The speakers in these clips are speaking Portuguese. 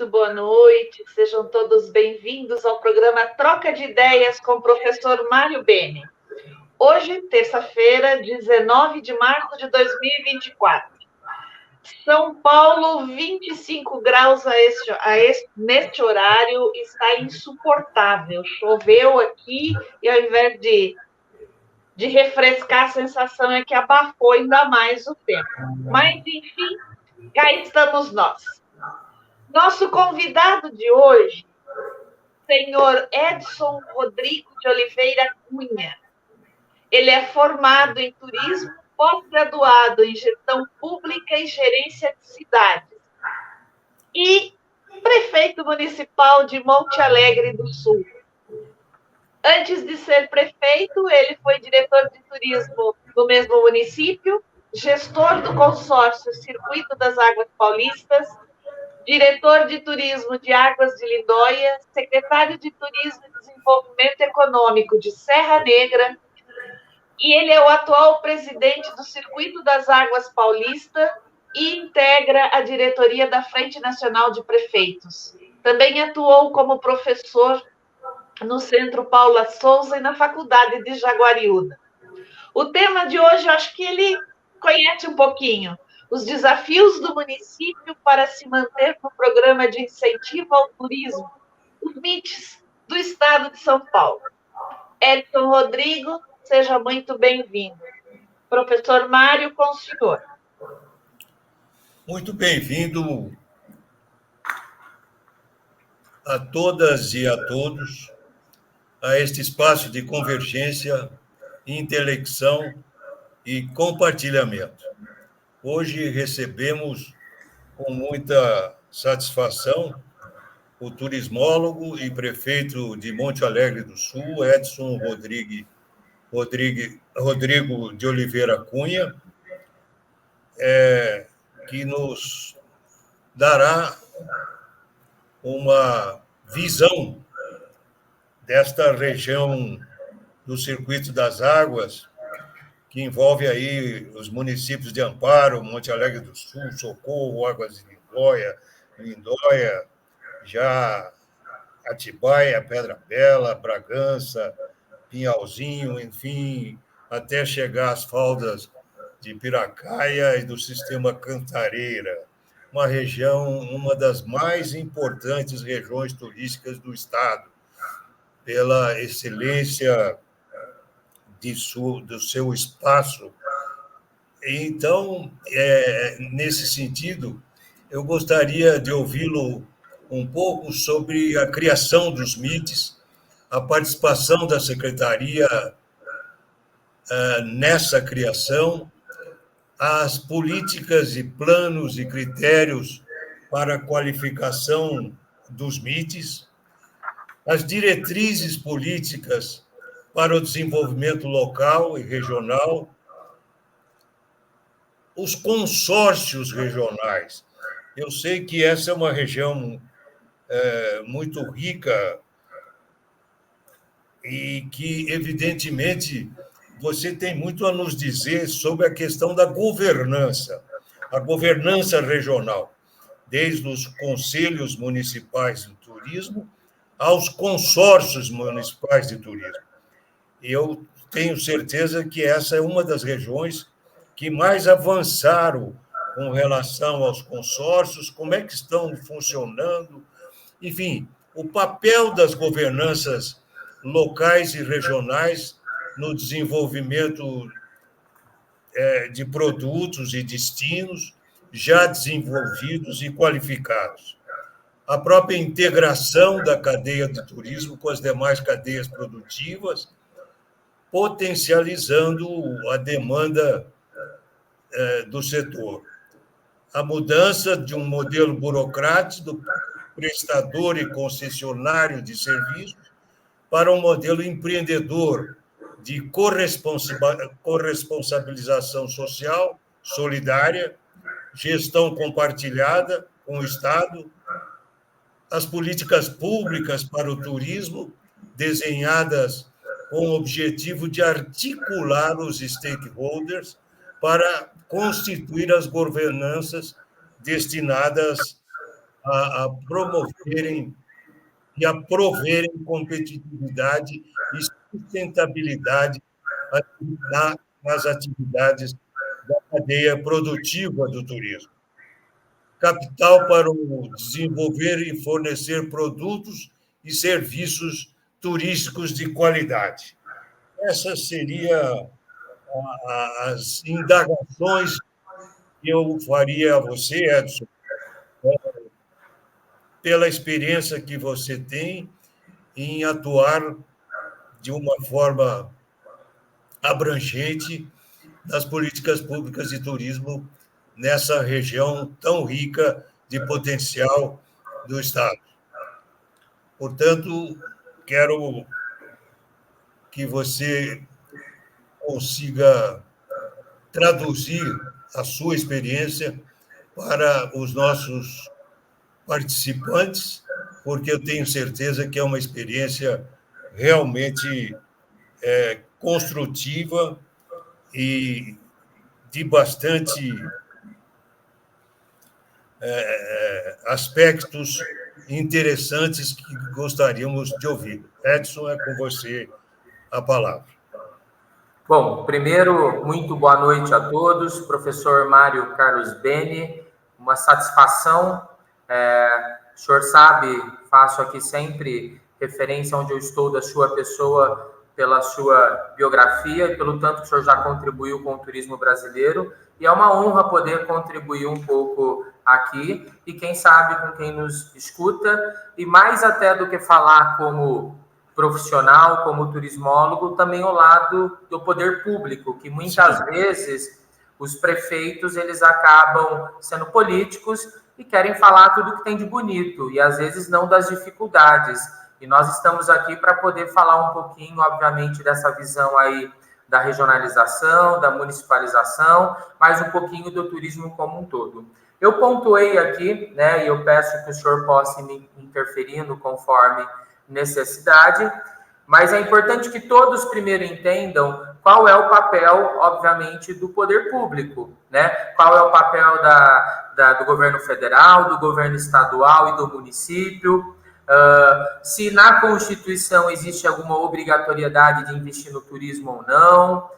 muito boa noite. Sejam todos bem-vindos ao programa Troca de Ideias com o professor Mário Bene. Hoje, terça-feira, 19 de março de 2024. São Paulo, 25 graus neste horário, está insuportável. Choveu aqui e ao invés de refrescar, a sensação é que abafou ainda mais o tempo. Mas, enfim, cá estamos nós. Nosso convidado de hoje, senhor Edson Rodrigo de Oliveira Cunha. Ele é formado em turismo, pós-graduado em gestão pública e gerência de cidades. E prefeito municipal de Monte Alegre do Sul. Antes de ser prefeito, ele foi diretor de turismo no mesmo município, gestor do consórcio Circuito das Águas Paulistas, diretor de turismo de Águas de Lindóia, secretário de Turismo e Desenvolvimento Econômico de Serra Negra, e ele é o atual presidente do Circuito das Águas Paulista e integra a diretoria da Frente Nacional de Prefeitos. Também atuou como professor no Centro Paula Souza e na Faculdade de Jaguariúna. O tema de hoje, eu acho que ele conhece um pouquinho. Os desafios do município para se manter no programa de incentivo ao turismo, os MITs do Estado de São Paulo. Edson Rodrigo, seja muito bem-vindo. Professor Mário, com o senhor. Muito bem-vindo a todas e a todos a este espaço de convergência, intelecção e compartilhamento. Hoje recebemos com muita satisfação o turismólogo e prefeito de Monte Alegre do Sul, Edson Rodrigo de Oliveira Cunha, que nos dará uma visão desta região do Circuito das Águas, que envolve aí os municípios de Amparo, Monte Alegre do Sul, Socorro, Águas de Lindóia, já Atibaia, Pedra Bela, Bragança, Pinhalzinho, enfim, até chegar às faldas de Piracaia e do sistema Cantareira, uma região, uma das mais importantes regiões turísticas do estado, pela excelência do seu espaço. Então, nesse sentido, eu gostaria de ouvi-lo um pouco sobre a criação dos MITs, a participação da Secretaria nessa criação, as políticas e planos e critérios para a qualificação dos MITs, as diretrizes políticas para o desenvolvimento local e regional, os consórcios regionais. Eu sei que essa é uma região muito rica e que, evidentemente, você tem muito a nos dizer sobre a questão da governança, a governança regional, desde os conselhos municipais de turismo aos consórcios municipais de turismo. E eu tenho certeza que essa é uma das regiões que mais avançaram com relação aos consórcios, como é que estão funcionando, enfim, o papel das governanças locais e regionais no desenvolvimento de produtos e destinos já desenvolvidos e qualificados. A própria integração da cadeia de turismo com as demais cadeias produtivas, potencializando a demanda do setor. A mudança de um modelo burocrático do prestador e concessionário de serviços para um modelo empreendedor de corresponsabilização social, solidária, gestão compartilhada com o Estado, as políticas públicas para o turismo, desenhadas com o objetivo de articular os stakeholders para constituir as governanças destinadas a promoverem e a proverem competitividade e sustentabilidade nas atividades da cadeia produtiva do turismo. Capital para o desenvolver e fornecer produtos e serviços turísticos de qualidade. Essas seriam as indagações que eu faria a você, Edson, pela experiência que você tem em atuar de uma forma abrangente nas políticas públicas de turismo nessa região tão rica de potencial do Estado. Portanto, quero que você consiga traduzir a sua experiência para os nossos participantes, porque eu tenho certeza que é uma experiência realmente construtiva e de bastante aspectos interessantes que gostaríamos de ouvir. Edson, é com você a palavra. Bom, primeiro, muito boa noite a todos. Professor Mário Carlos Bene, uma satisfação. O senhor sabe, faço aqui sempre referência onde eu estou da sua pessoa pela sua biografia e pelo tanto que o senhor já contribuiu com o turismo brasileiro. E é uma honra poder contribuir um pouco aqui e, quem sabe, com quem nos escuta. E mais até do que falar como profissional, como turismólogo, também ao lado do poder público, que muitas vezes os prefeitos eles acabam sendo políticos e querem falar tudo que tem de bonito e às vezes não das dificuldades. E nós estamos aqui para poder falar um pouquinho, obviamente, dessa visão aí da regionalização, da municipalização, mas um pouquinho do turismo como um todo. Eu pontuei aqui, né, e eu peço que o senhor possa ir me interferindo conforme necessidade, mas é importante que todos primeiro entendam qual é o papel, obviamente, do poder público, né? Qual é o papel do governo federal, do governo estadual e do município, se na Constituição existe alguma obrigatoriedade de investir no turismo ou não,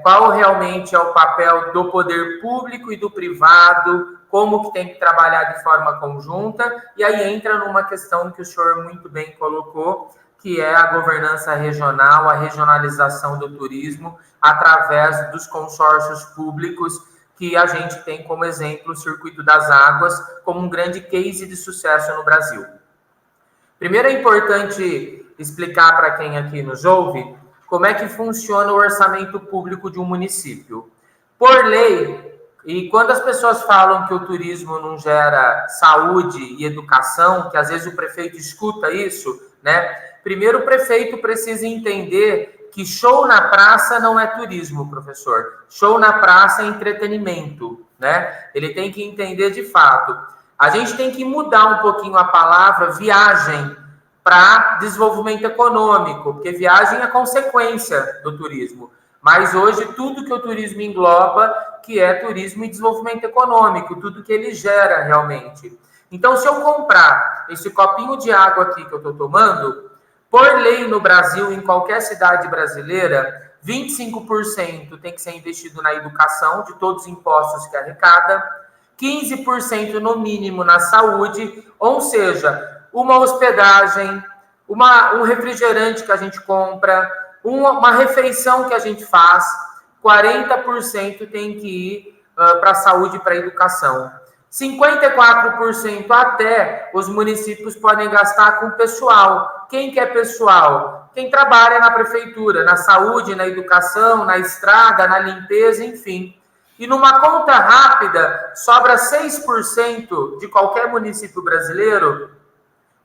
qual realmente é o papel do poder público e do privado, como que tem que trabalhar de forma conjunta, e aí entra numa questão que o senhor muito bem colocou, que é a governança regional, a regionalização do turismo, através dos consórcios públicos, que a gente tem como exemplo o Circuito das Águas, como um grande case de sucesso no Brasil. Primeiro é importante explicar para quem aqui nos ouve como é que funciona o orçamento público de um município. Por lei, e quando as pessoas falam que o turismo não gera saúde e educação, que às vezes o prefeito escuta isso, né? Primeiro o prefeito precisa entender que show na praça não é turismo, professor. Show na praça é entretenimento, né? Ele tem que entender de fato. A gente tem que mudar um pouquinho a palavra viagem para desenvolvimento econômico, porque viagem é consequência do turismo. Mas hoje tudo que o turismo engloba, que é turismo e desenvolvimento econômico, tudo que ele gera realmente. Então, se eu comprar esse copinho de água aqui que eu estou tomando, por lei no Brasil, em qualquer cidade brasileira, 25% tem que ser investido na educação, de todos os impostos que arrecada, 15% no mínimo na saúde, ou seja, uma hospedagem, um refrigerante que a gente compra, uma refeição que a gente faz, 40% tem que ir para a saúde e para a educação. 54% até os municípios podem gastar com pessoal. Quem que é pessoal? Quem trabalha na prefeitura, na saúde, na educação, na estrada, na limpeza, enfim. E numa conta rápida, sobra 6% de qualquer município brasileiro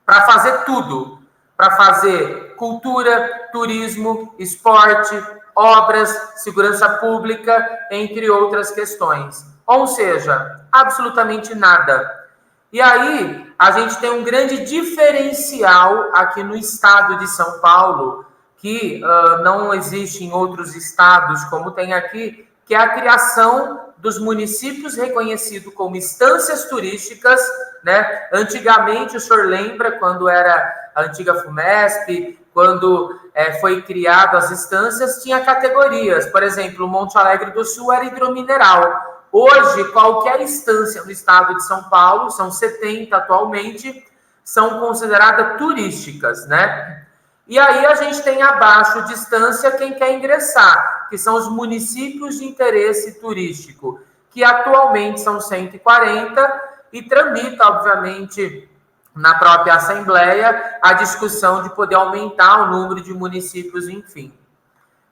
para fazer tudo. Para fazer cultura, turismo, esporte, obras, segurança pública, entre outras questões. Ou seja, absolutamente nada. E aí, a gente tem um grande diferencial aqui no estado de São Paulo, que não existe em outros estados como tem aqui, que é a criação dos municípios reconhecidos como instâncias turísticas, né? Antigamente, o senhor lembra quando era a antiga FUMESP, quando foi criado as instâncias, tinha categorias. Por exemplo, o Monte Alegre do Sul era hidromineral. Hoje, qualquer instância no estado de São Paulo, são 70 atualmente, são consideradas turísticas, né? E aí a gente tem abaixo distância quem quer ingressar, que são os municípios de interesse turístico, que atualmente são 140 e tramita, obviamente, na própria Assembleia, a discussão de poder aumentar o número de municípios, enfim.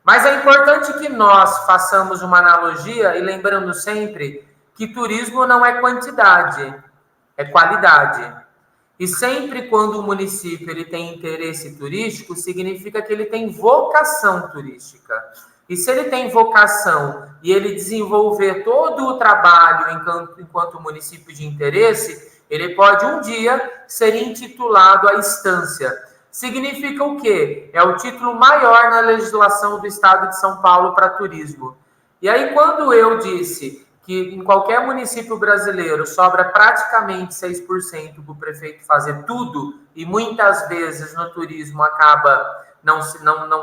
Mas é importante que nós façamos uma analogia e lembrando sempre que turismo não é quantidade, é qualidade. E sempre quando o município ele tem interesse turístico, significa que ele tem vocação turística. E se ele tem vocação e ele desenvolver todo o trabalho enquanto município de interesse, ele pode um dia ser intitulado a instância. Significa o quê? É o título maior na legislação do Estado de São Paulo para turismo. E aí, quando eu disse que em qualquer município brasileiro sobra praticamente 6% para o prefeito fazer tudo, e muitas vezes no turismo acaba não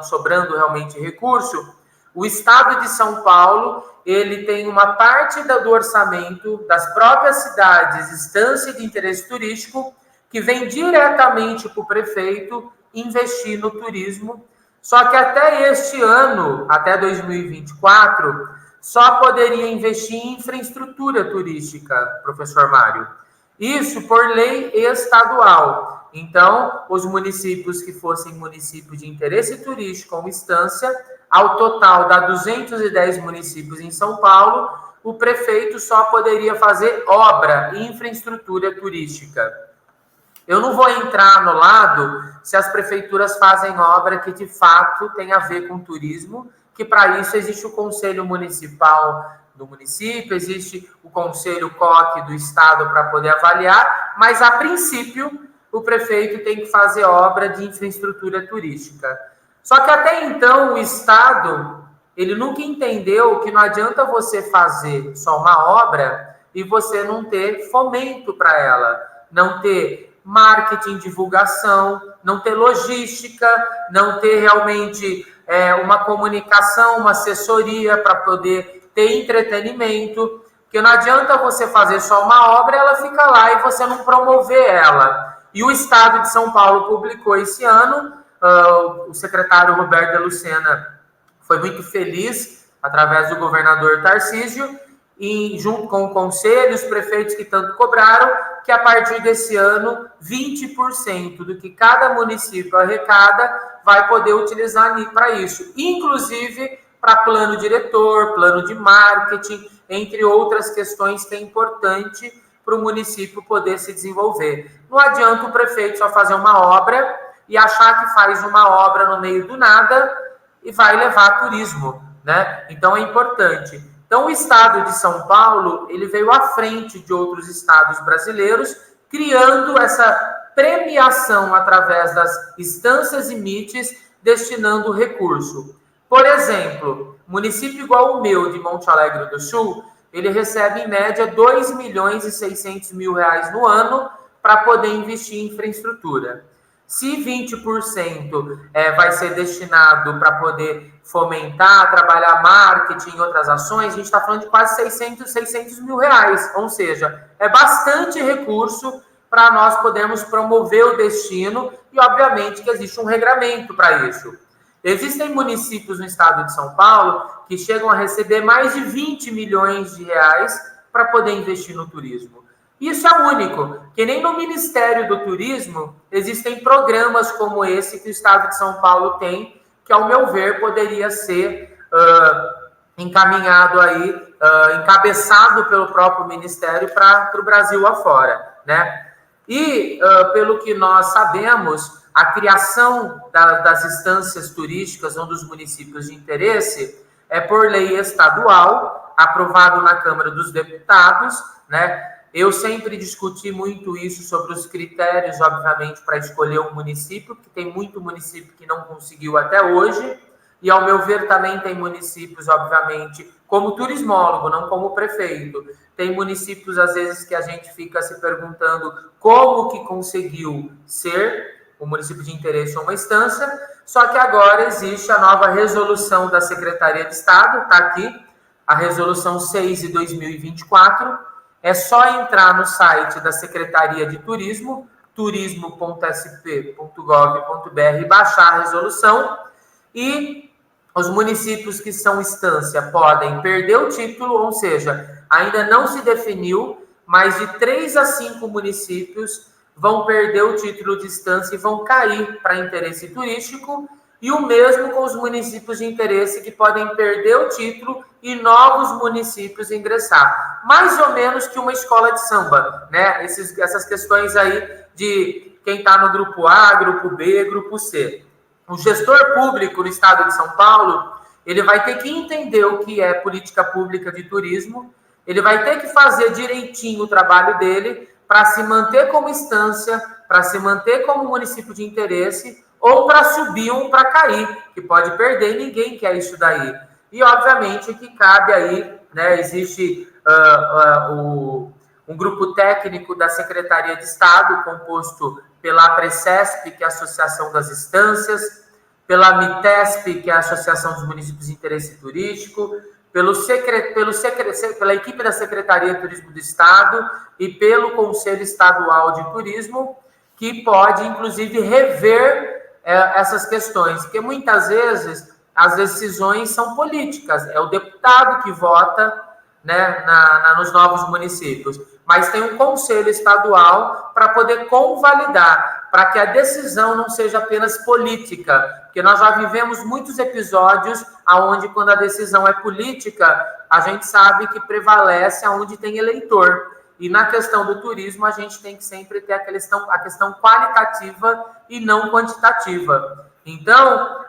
sobrando realmente recurso, o Estado de São Paulo ele tem uma parte do orçamento das próprias cidades, instância de interesse turístico, que vem diretamente para o prefeito investir no turismo. Só que até este ano, até 2024, só poderia investir em infraestrutura turística, professor Mário. Isso por lei estadual. Então, os municípios que fossem municípios de interesse turístico ou instância, ao total dá 210 municípios em São Paulo, o prefeito só poderia fazer obra e infraestrutura turística. Eu não vou entrar no lado se as prefeituras fazem obra que de fato tem a ver com turismo, que para isso existe o Conselho Municipal do município, existe o Conselho COC do Estado para poder avaliar, mas a princípio o prefeito tem que fazer obra de infraestrutura turística. Só que até então o Estado, ele nunca entendeu que não adianta você fazer só uma obra e você não ter fomento para ela, não ter marketing, divulgação, não ter logística, não ter realmente uma comunicação, uma assessoria para poder ter entretenimento, porque não adianta você fazer só uma obra, ela fica lá e você não promover ela. E o Estado de São Paulo publicou esse ano, o secretário Roberto de Lucena foi muito feliz, através do governador Tarcísio, e junto com o conselho, os prefeitos que tanto cobraram, que a partir desse ano, 20% do que cada município arrecada vai poder utilizar para isso, inclusive para plano diretor, plano de marketing, entre outras questões que é importante para o município poder se desenvolver. Não adianta o prefeito só fazer uma obra e achar que faz uma obra no meio do nada e vai levar turismo, né? Então é importante. Então, o estado de São Paulo, ele veio à frente de outros estados brasileiros, criando essa premiação através das instâncias e MITs, destinando recurso. Por exemplo, município igual o meu, de Monte Alegre do Sul, ele recebe, em média, R$2.600.000 no ano para poder investir em infraestrutura. Se 20% vai ser destinado para poder fomentar, trabalhar marketing e outras ações, a gente está falando de quase 600 mil reais. Ou seja, é bastante recurso para nós podermos promover o destino e, obviamente, que existe um regramento para isso. Existem municípios no estado de São Paulo que chegam a receber mais de 20 milhões de reais para poder investir no turismo. Isso é único, que nem no Ministério do Turismo existem programas como esse que o Estado de São Paulo tem, que, ao meu ver, poderia ser encaminhado aí, encabeçado pelo próprio Ministério para o Brasil afora, né? E, pelo que nós sabemos, a criação das instâncias turísticas, um dos municípios de interesse, é por lei estadual, aprovado na Câmara dos Deputados, né? Eu sempre discuti muito isso sobre os critérios, obviamente, para escolher um município, porque tem muito município que não conseguiu até hoje, e, ao meu ver, também tem municípios, obviamente, como turismólogo, não como prefeito. Tem municípios, às vezes, que a gente fica se perguntando como que conseguiu ser o município de interesse ou uma instância, só que agora existe a nova resolução da Secretaria de Estado, está aqui, a resolução 6 de 2024, é só entrar no site da Secretaria de Turismo, turismo.sp.gov.br, e baixar a resolução, e os municípios que são instância podem perder o título, ou seja, ainda não se definiu, mas de 3 a 5 municípios vão perder o título de instância e vão cair para interesse turístico, e o mesmo com os municípios de interesse que podem perder o título e novos municípios ingressar. Mais ou menos que uma escola de samba, né? Essas questões aí de quem está no grupo A, grupo B, grupo C. O gestor público no estado de São Paulo, ele vai ter que entender o que é política pública de turismo, ele vai ter que fazer direitinho o trabalho dele para se manter como instância, para se manter como município de interesse, ou para subir ou para cair, que pode perder, e ninguém quer isso daí. E, obviamente, que cabe aí, né, existe um grupo técnico da Secretaria de Estado, composto pela APRECESP, que é a Associação das Instâncias, pela MITESP, que é a Associação dos Municípios de Interesse Turístico, pela equipe da Secretaria de Turismo do Estado e pelo Conselho Estadual de Turismo, que pode, inclusive, rever essas questões, porque muitas vezes as decisões são políticas, é o deputado que vota, né, nos novos municípios, mas tem um conselho estadual para poder convalidar, para que a decisão não seja apenas política, porque nós já vivemos muitos episódios onde, quando a decisão é política, a gente sabe que prevalece aonde tem eleitor. E na questão do turismo, a gente tem que sempre ter a questão qualitativa e não quantitativa. Então,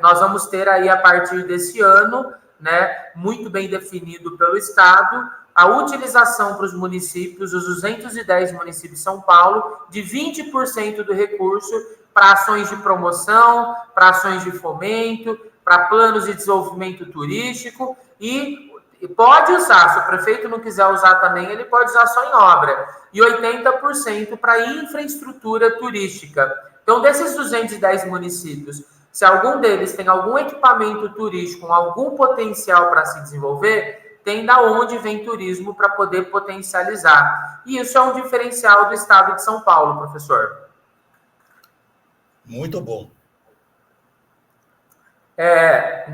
nós vamos ter aí, a partir desse ano, né, muito bem definido pelo Estado, a utilização para os municípios, os 210 municípios de São Paulo, de 20% do recurso para ações de promoção, para ações de fomento, para planos de desenvolvimento turístico, e pode usar, se o prefeito não quiser usar também, ele pode usar só em obra, e 80% para infraestrutura turística. Então, desses 210 municípios, se algum deles tem algum equipamento turístico, algum potencial para se desenvolver, tem da onde vem turismo para poder potencializar. E isso é um diferencial do estado de São Paulo, professor. Muito bom. É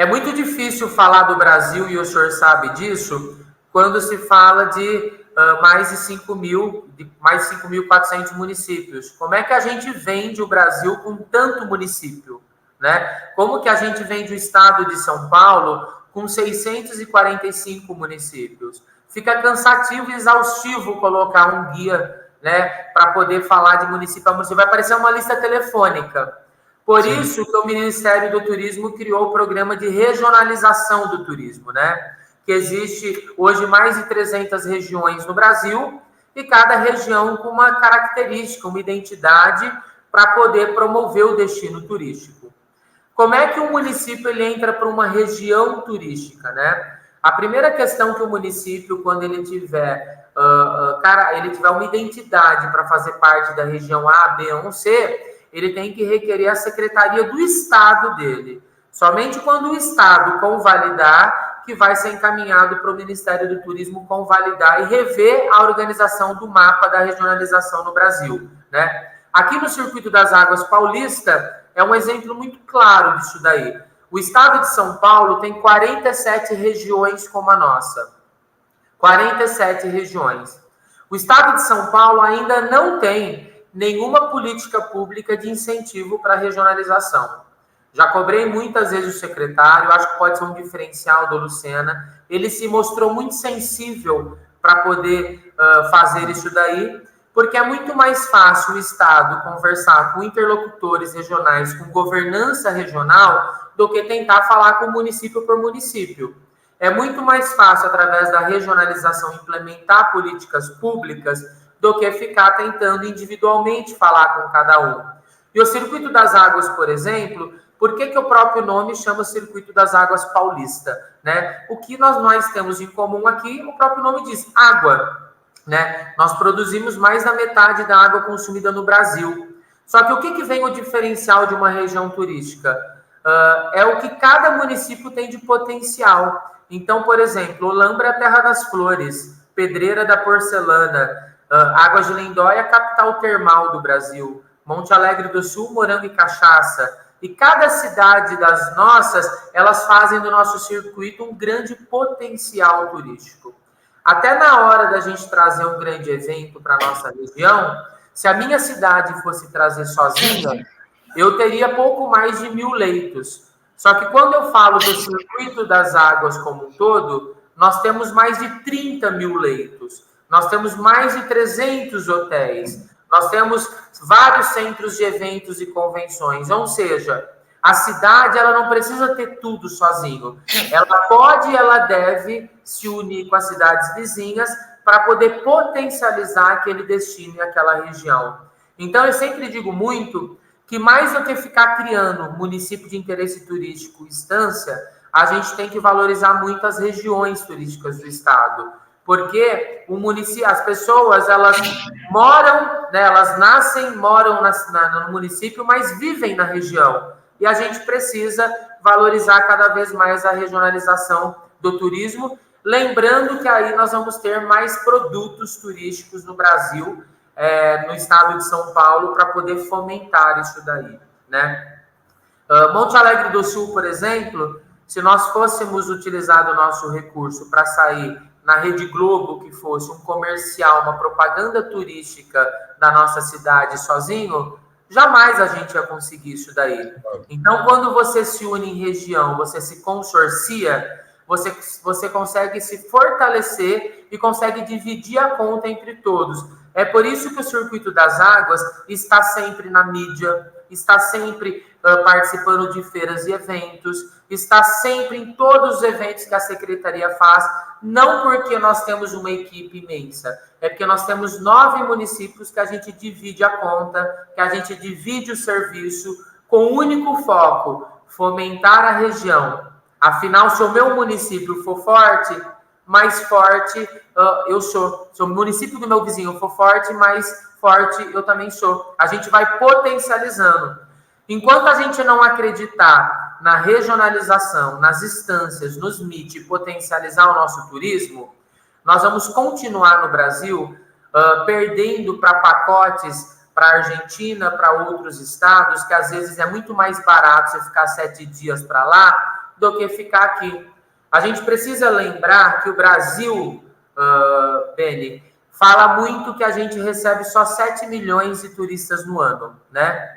muito difícil falar do Brasil, e o senhor sabe disso, quando se fala de mais de 5.400 municípios. Como é que a gente vende o Brasil com tanto município, né? Como que a gente vende o estado de São Paulo com 645 municípios? Fica cansativo e exaustivo colocar um guia, né, para poder falar de município a município. Vai parecer uma lista telefônica. Por Sim. isso que o Ministério do Turismo criou o programa de regionalização do turismo, né? Que existe hoje mais de 300 regiões no Brasil, e cada região com uma característica, uma identidade, para poder promover o destino turístico. Como é que um município ele entra para uma região turística, né? A primeira questão que o município, quando ele tiver, ele tiver uma identidade para fazer parte da região A, B ou C, ele tem que requerer a Secretaria do Estado dele. Somente quando o Estado convalidar, que vai ser encaminhado para o Ministério do Turismo convalidar e rever a organização do mapa da regionalização no Brasil, né? Aqui no Circuito das Águas Paulista é um exemplo muito claro disso daí. O estado de São Paulo tem 47 regiões como a nossa. 47 regiões. O estado de São Paulo ainda não tem nenhuma política pública de incentivo para a regionalização. Já cobrei muitas vezes o secretário, acho que pode ser um diferencial do Lucena. Ele se mostrou muito sensível para poder fazer isso daí, porque é muito mais fácil o Estado conversar com interlocutores regionais, com governança regional, do que tentar falar com município por município. É muito mais fácil, através da regionalização, implementar políticas públicas do que ficar tentando individualmente falar com cada um. E o Circuito das Águas, por exemplo, por que o próprio nome chama Circuito das Águas Paulista, né? O que nós temos em comum aqui, o próprio nome diz, água, né? Nós produzimos mais da metade da água consumida no Brasil. Só que o que vem o diferencial de uma região turística? É o que cada município tem de potencial. Então, por exemplo, Olambra é a terra das flores, Pedreira da porcelana, Águas de Lindóia é a capital termal do Brasil, Monte Alegre do Sul, morango e cachaça. E cada cidade das nossas, elas fazem do nosso circuito um grande potencial turístico. Até na hora da gente trazer um grande evento para a nossa região, se a minha cidade fosse trazer sozinha, eu teria pouco mais de 1.000 leitos. Só que quando eu falo do Circuito das Águas como um todo, nós temos mais de 30.000 leitos. Nós temos mais de 300 hotéis. Nós temos vários centros de eventos e convenções. Ou seja, a cidade ela não precisa ter tudo sozinho. Ela pode e ela deve se unir com as cidades vizinhas para poder potencializar aquele destino e aquela região. Então, eu sempre digo muito que mais do que ficar criando município de interesse turístico, instância, a gente tem que valorizar muito as regiões turísticas do estado, porque o município, as pessoas, elas moram, né, elas nascem, moram no município, mas vivem na região, e a gente precisa valorizar cada vez mais a regionalização do turismo, lembrando que aí nós vamos ter mais produtos turísticos no Brasil, no estado de São Paulo, para poder fomentar isso daí, né? Monte Alegre do Sul, por exemplo, se nós fôssemos utilizar o nosso recurso para sair na Rede Globo, que fosse um comercial, uma propaganda turística da nossa cidade sozinho, jamais a gente ia conseguir isso daí. Então, quando você se une em região, você se consorcia, você consegue se fortalecer e consegue dividir a conta entre todos. É por isso que o Circuito das Águas está sempre na mídia, está sempre participando de feiras e eventos, está sempre em todos os eventos que a Secretaria faz, não porque nós temos uma equipe imensa, é porque nós temos 9 municípios que a gente divide a conta, que a gente divide o serviço, com o único foco, fomentar a região. Afinal, se o meu município for forte, mais forte eu sou. Se o município do meu vizinho for forte, mais forte eu também sou. A gente vai potencializando. Enquanto a gente não acreditar na regionalização, nas instâncias, nos MIT, potencializar o nosso turismo, nós vamos continuar no Brasil perdendo para pacotes para a Argentina, para outros estados, que às vezes é muito mais barato você ficar 7 dias para lá do que ficar aqui. A gente precisa lembrar que o Brasil, Beni, fala muito que a gente recebe só 7 milhões de turistas no ano, né?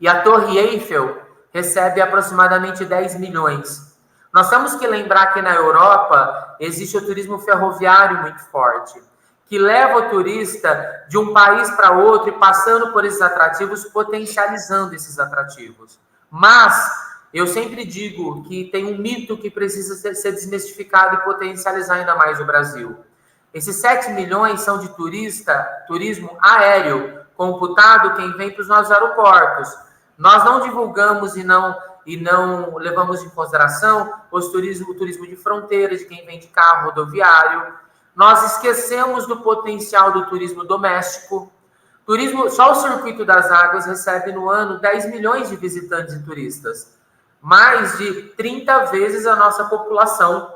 E a Torre Eiffel recebe aproximadamente 10 milhões. Nós temos que lembrar que na Europa existe o turismo ferroviário muito forte, que leva o turista de um país para outro e passando por esses atrativos, potencializando esses atrativos. Mas eu sempre digo que tem um mito que precisa ser desmistificado e potencializar ainda mais o Brasil. Esses 7 milhões são de turismo aéreo, computado quem vem para os nossos aeroportos. Nós não divulgamos e não levamos em consideração o turismo de fronteira, de quem vem de carro rodoviário. Nós esquecemos do potencial do turismo doméstico. Só o Circuito das Águas recebe no ano 10 milhões de visitantes e turistas. Mais de 30 vezes a nossa população.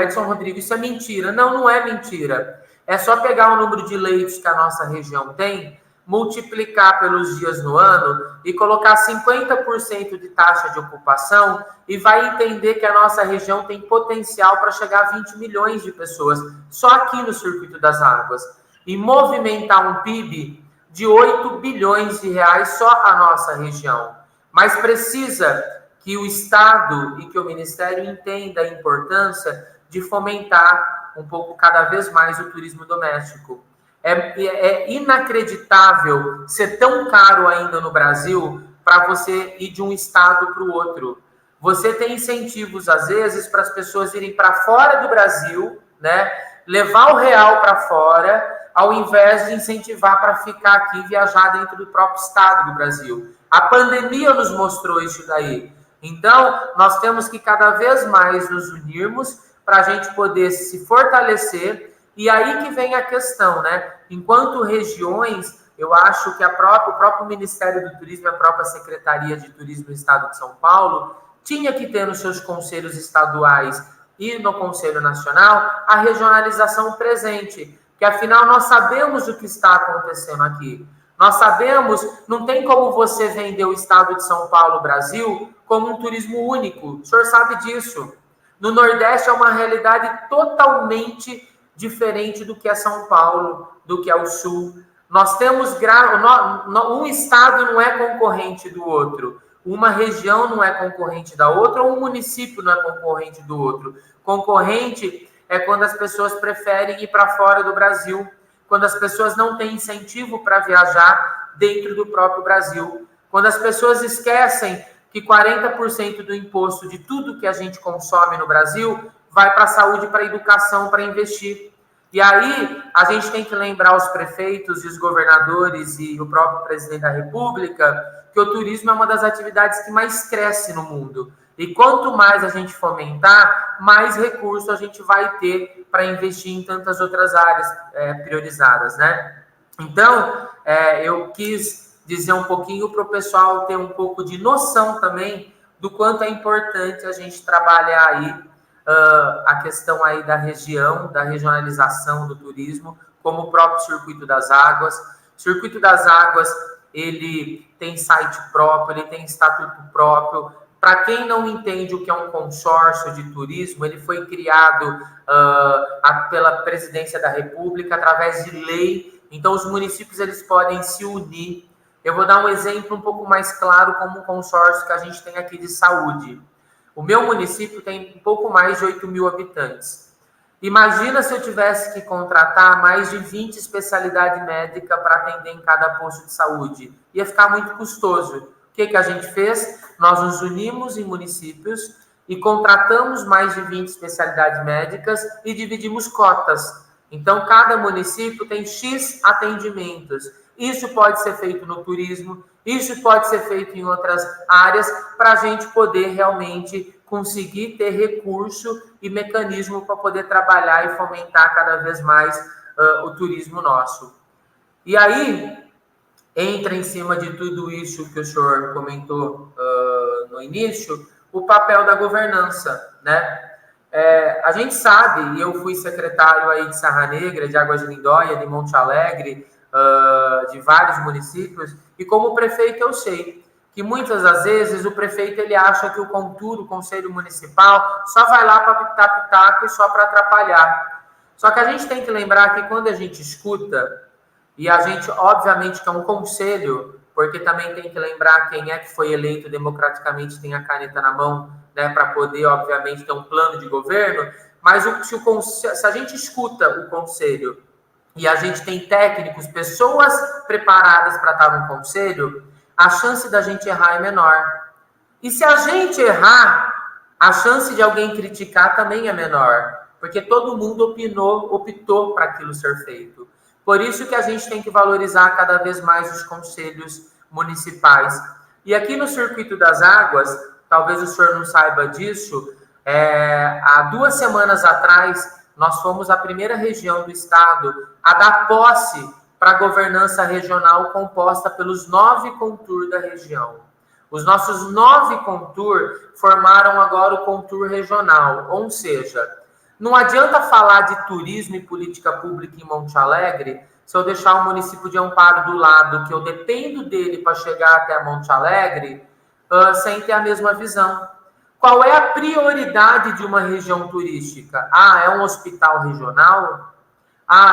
Edson Rodrigo, isso é mentira. Não, não é mentira. É só pegar o número de leitos que a nossa região tem, multiplicar pelos dias no ano e colocar 50% de taxa de ocupação e vai entender que a nossa região tem potencial para chegar a 20 milhões de pessoas só aqui no Circuito das Águas e movimentar um PIB de 8 bilhões de reais só a nossa região. Mas precisa que o Estado e que o Ministério entenda a importância de fomentar um pouco cada vez mais o turismo doméstico. É inacreditável ser tão caro ainda no Brasil para você ir de um estado para o outro. Você tem incentivos, às vezes, para as pessoas irem para fora do Brasil, né? Levar o real para fora ao invés de incentivar para ficar aqui e viajar dentro do próprio estado do Brasil. A pandemia nos mostrou isso daí. Então, nós temos que cada vez mais nos unirmos para a gente poder se fortalecer. E aí que vem a questão, né? Enquanto regiões, eu acho que o próprio Ministério do Turismo, a própria Secretaria de Turismo do Estado de São Paulo, tinha que ter nos seus conselhos estaduais e no Conselho Nacional a regionalização presente, que afinal nós sabemos o que está acontecendo aqui. Nós sabemos, não tem como você vender o Estado de São Paulo, Brasil, como um turismo único. O senhor sabe disso. No Nordeste é uma realidade totalmente diferente do que é São Paulo, do que é o Sul. Nós temos um estado não é concorrente do outro, uma região não é concorrente da outra, ou um município não é concorrente do outro. Concorrente é quando as pessoas preferem ir para fora do Brasil, quando as pessoas não têm incentivo para viajar dentro do próprio Brasil, quando as pessoas esquecem que 40% do imposto de tudo que a gente consome no Brasil vai para a saúde, para a educação, para investir. E aí, a gente tem que lembrar os prefeitos e os governadores e o próprio presidente da República que o turismo é uma das atividades que mais cresce no mundo. E quanto mais a gente fomentar, mais recurso a gente vai ter para investir em tantas outras áreas priorizadas, né? Então, eu quis dizer um pouquinho para o pessoal ter um pouco de noção também do quanto é importante a gente trabalhar aí a questão aí da região, da regionalização do turismo, como o próprio Circuito das Águas. O Circuito das Águas, ele tem site próprio, ele tem estatuto próprio. Para quem não entende o que é um consórcio de turismo, ele foi criado pela Presidência da República através de lei. Então, os municípios eles podem se unir. Eu vou dar um exemplo um pouco mais claro como um consórcio que a gente tem aqui de saúde. O meu município tem um pouco mais de 8 mil habitantes. Imagina se eu tivesse que contratar mais de 20 especialidades médicas para atender em cada posto de saúde. Ia ficar muito custoso. O que a gente fez? Nós nos unimos em municípios e contratamos mais de 20 especialidades médicas e dividimos cotas. Então, cada município tem X atendimentos. Isso pode ser feito no turismo, isso pode ser feito em outras áreas, para a gente poder realmente conseguir ter recurso e mecanismo para poder trabalhar e fomentar cada vez mais o turismo nosso. E aí, entra em cima de tudo isso que o senhor comentou no início, o papel da governança, né? A gente sabe, e eu fui secretário aí de Serra Negra, de Águas de Lindóia, de Monte Alegre, de vários municípios, e como prefeito eu sei que muitas das vezes o prefeito ele acha que o Conselho Municipal, só vai lá para pitar pitaco e só para atrapalhar. Só que a gente tem que lembrar que quando a gente escuta, e a gente, obviamente, que é um conselho, porque também tem que lembrar quem é que foi eleito democraticamente, tem a caneta na mão, né, para poder, obviamente, ter um plano de governo, mas se a gente escuta o conselho e a gente tem técnicos, pessoas preparadas para estar no conselho, a chance da gente errar é menor. E se a gente errar, a chance de alguém criticar também é menor, porque todo mundo optou para aquilo ser feito. Por isso que a gente tem que valorizar cada vez mais os conselhos municipais. E aqui no Circuito das Águas, talvez o senhor não saiba disso, há 2 semanas atrás, nós fomos a primeira região do estado a dar posse para a governança regional composta pelos 9 contours da região. Os nossos 9 contours formaram agora o contour regional, ou seja, não adianta falar de turismo e política pública em Monte Alegre se eu deixar o município de Amparo do lado, que eu dependo dele para chegar até Monte Alegre, sem ter a mesma visão. Qual é a prioridade de uma região turística? É um hospital regional?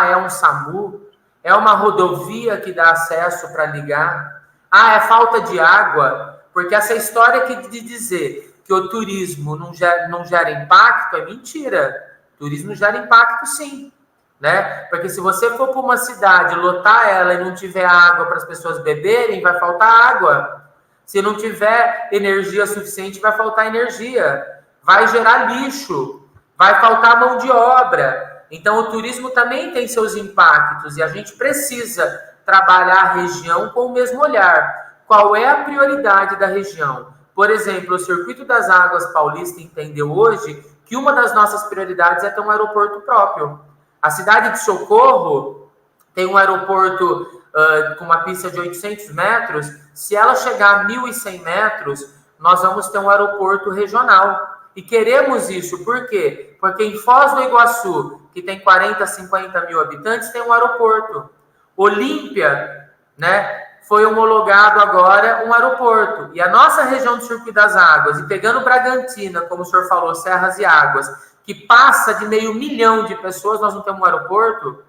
É um SAMU? É uma rodovia que dá acesso para ligar? É falta de água? Porque essa história de dizer que o turismo não gera impacto é mentira. O turismo gera impacto sim, né? Porque se você for para uma cidade, lotar ela e não tiver água para as pessoas beberem, vai faltar água. Se não tiver energia suficiente, vai faltar energia. Vai gerar lixo. Vai faltar mão de obra. Então, o turismo também tem seus impactos e a gente precisa trabalhar a região com o mesmo olhar. Qual é a prioridade da região? Por exemplo, o Circuito das Águas Paulista entendeu hoje que uma das nossas prioridades é ter um aeroporto próprio. A cidade de Socorro tem um aeroporto com uma pista de 800 metros. Se ela chegar a 1.100 metros, nós vamos ter um aeroporto regional. E queremos isso, por quê? Porque em Foz do Iguaçu, que tem 40, 50 mil habitantes, tem um aeroporto. Olímpia, né, foi homologado agora um aeroporto. E a nossa região do Circuito das Águas, e pegando Bragantina, como o senhor falou, Serras e Águas, que passa de 500 mil de pessoas, nós não temos um aeroporto.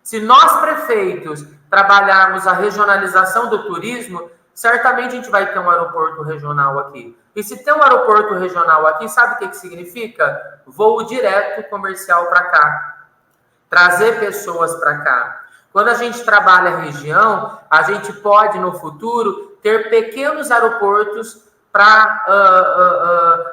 Se nós, prefeitos, trabalharmos a regionalização do turismo, certamente a gente vai ter um aeroporto regional aqui. E se tem um aeroporto regional aqui, sabe o que significa? Voo direto comercial para cá. Trazer pessoas para cá. Quando a gente trabalha a região, a gente pode, no futuro, ter pequenos aeroportos para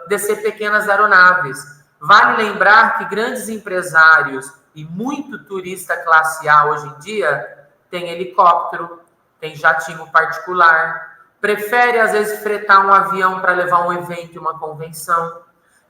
descer pequenas aeronaves. Vale lembrar que grandes empresários e muito turista classe A hoje em dia tem helicóptero, tem jatinho particular, prefere, às vezes, fretar um avião para levar um evento e uma convenção.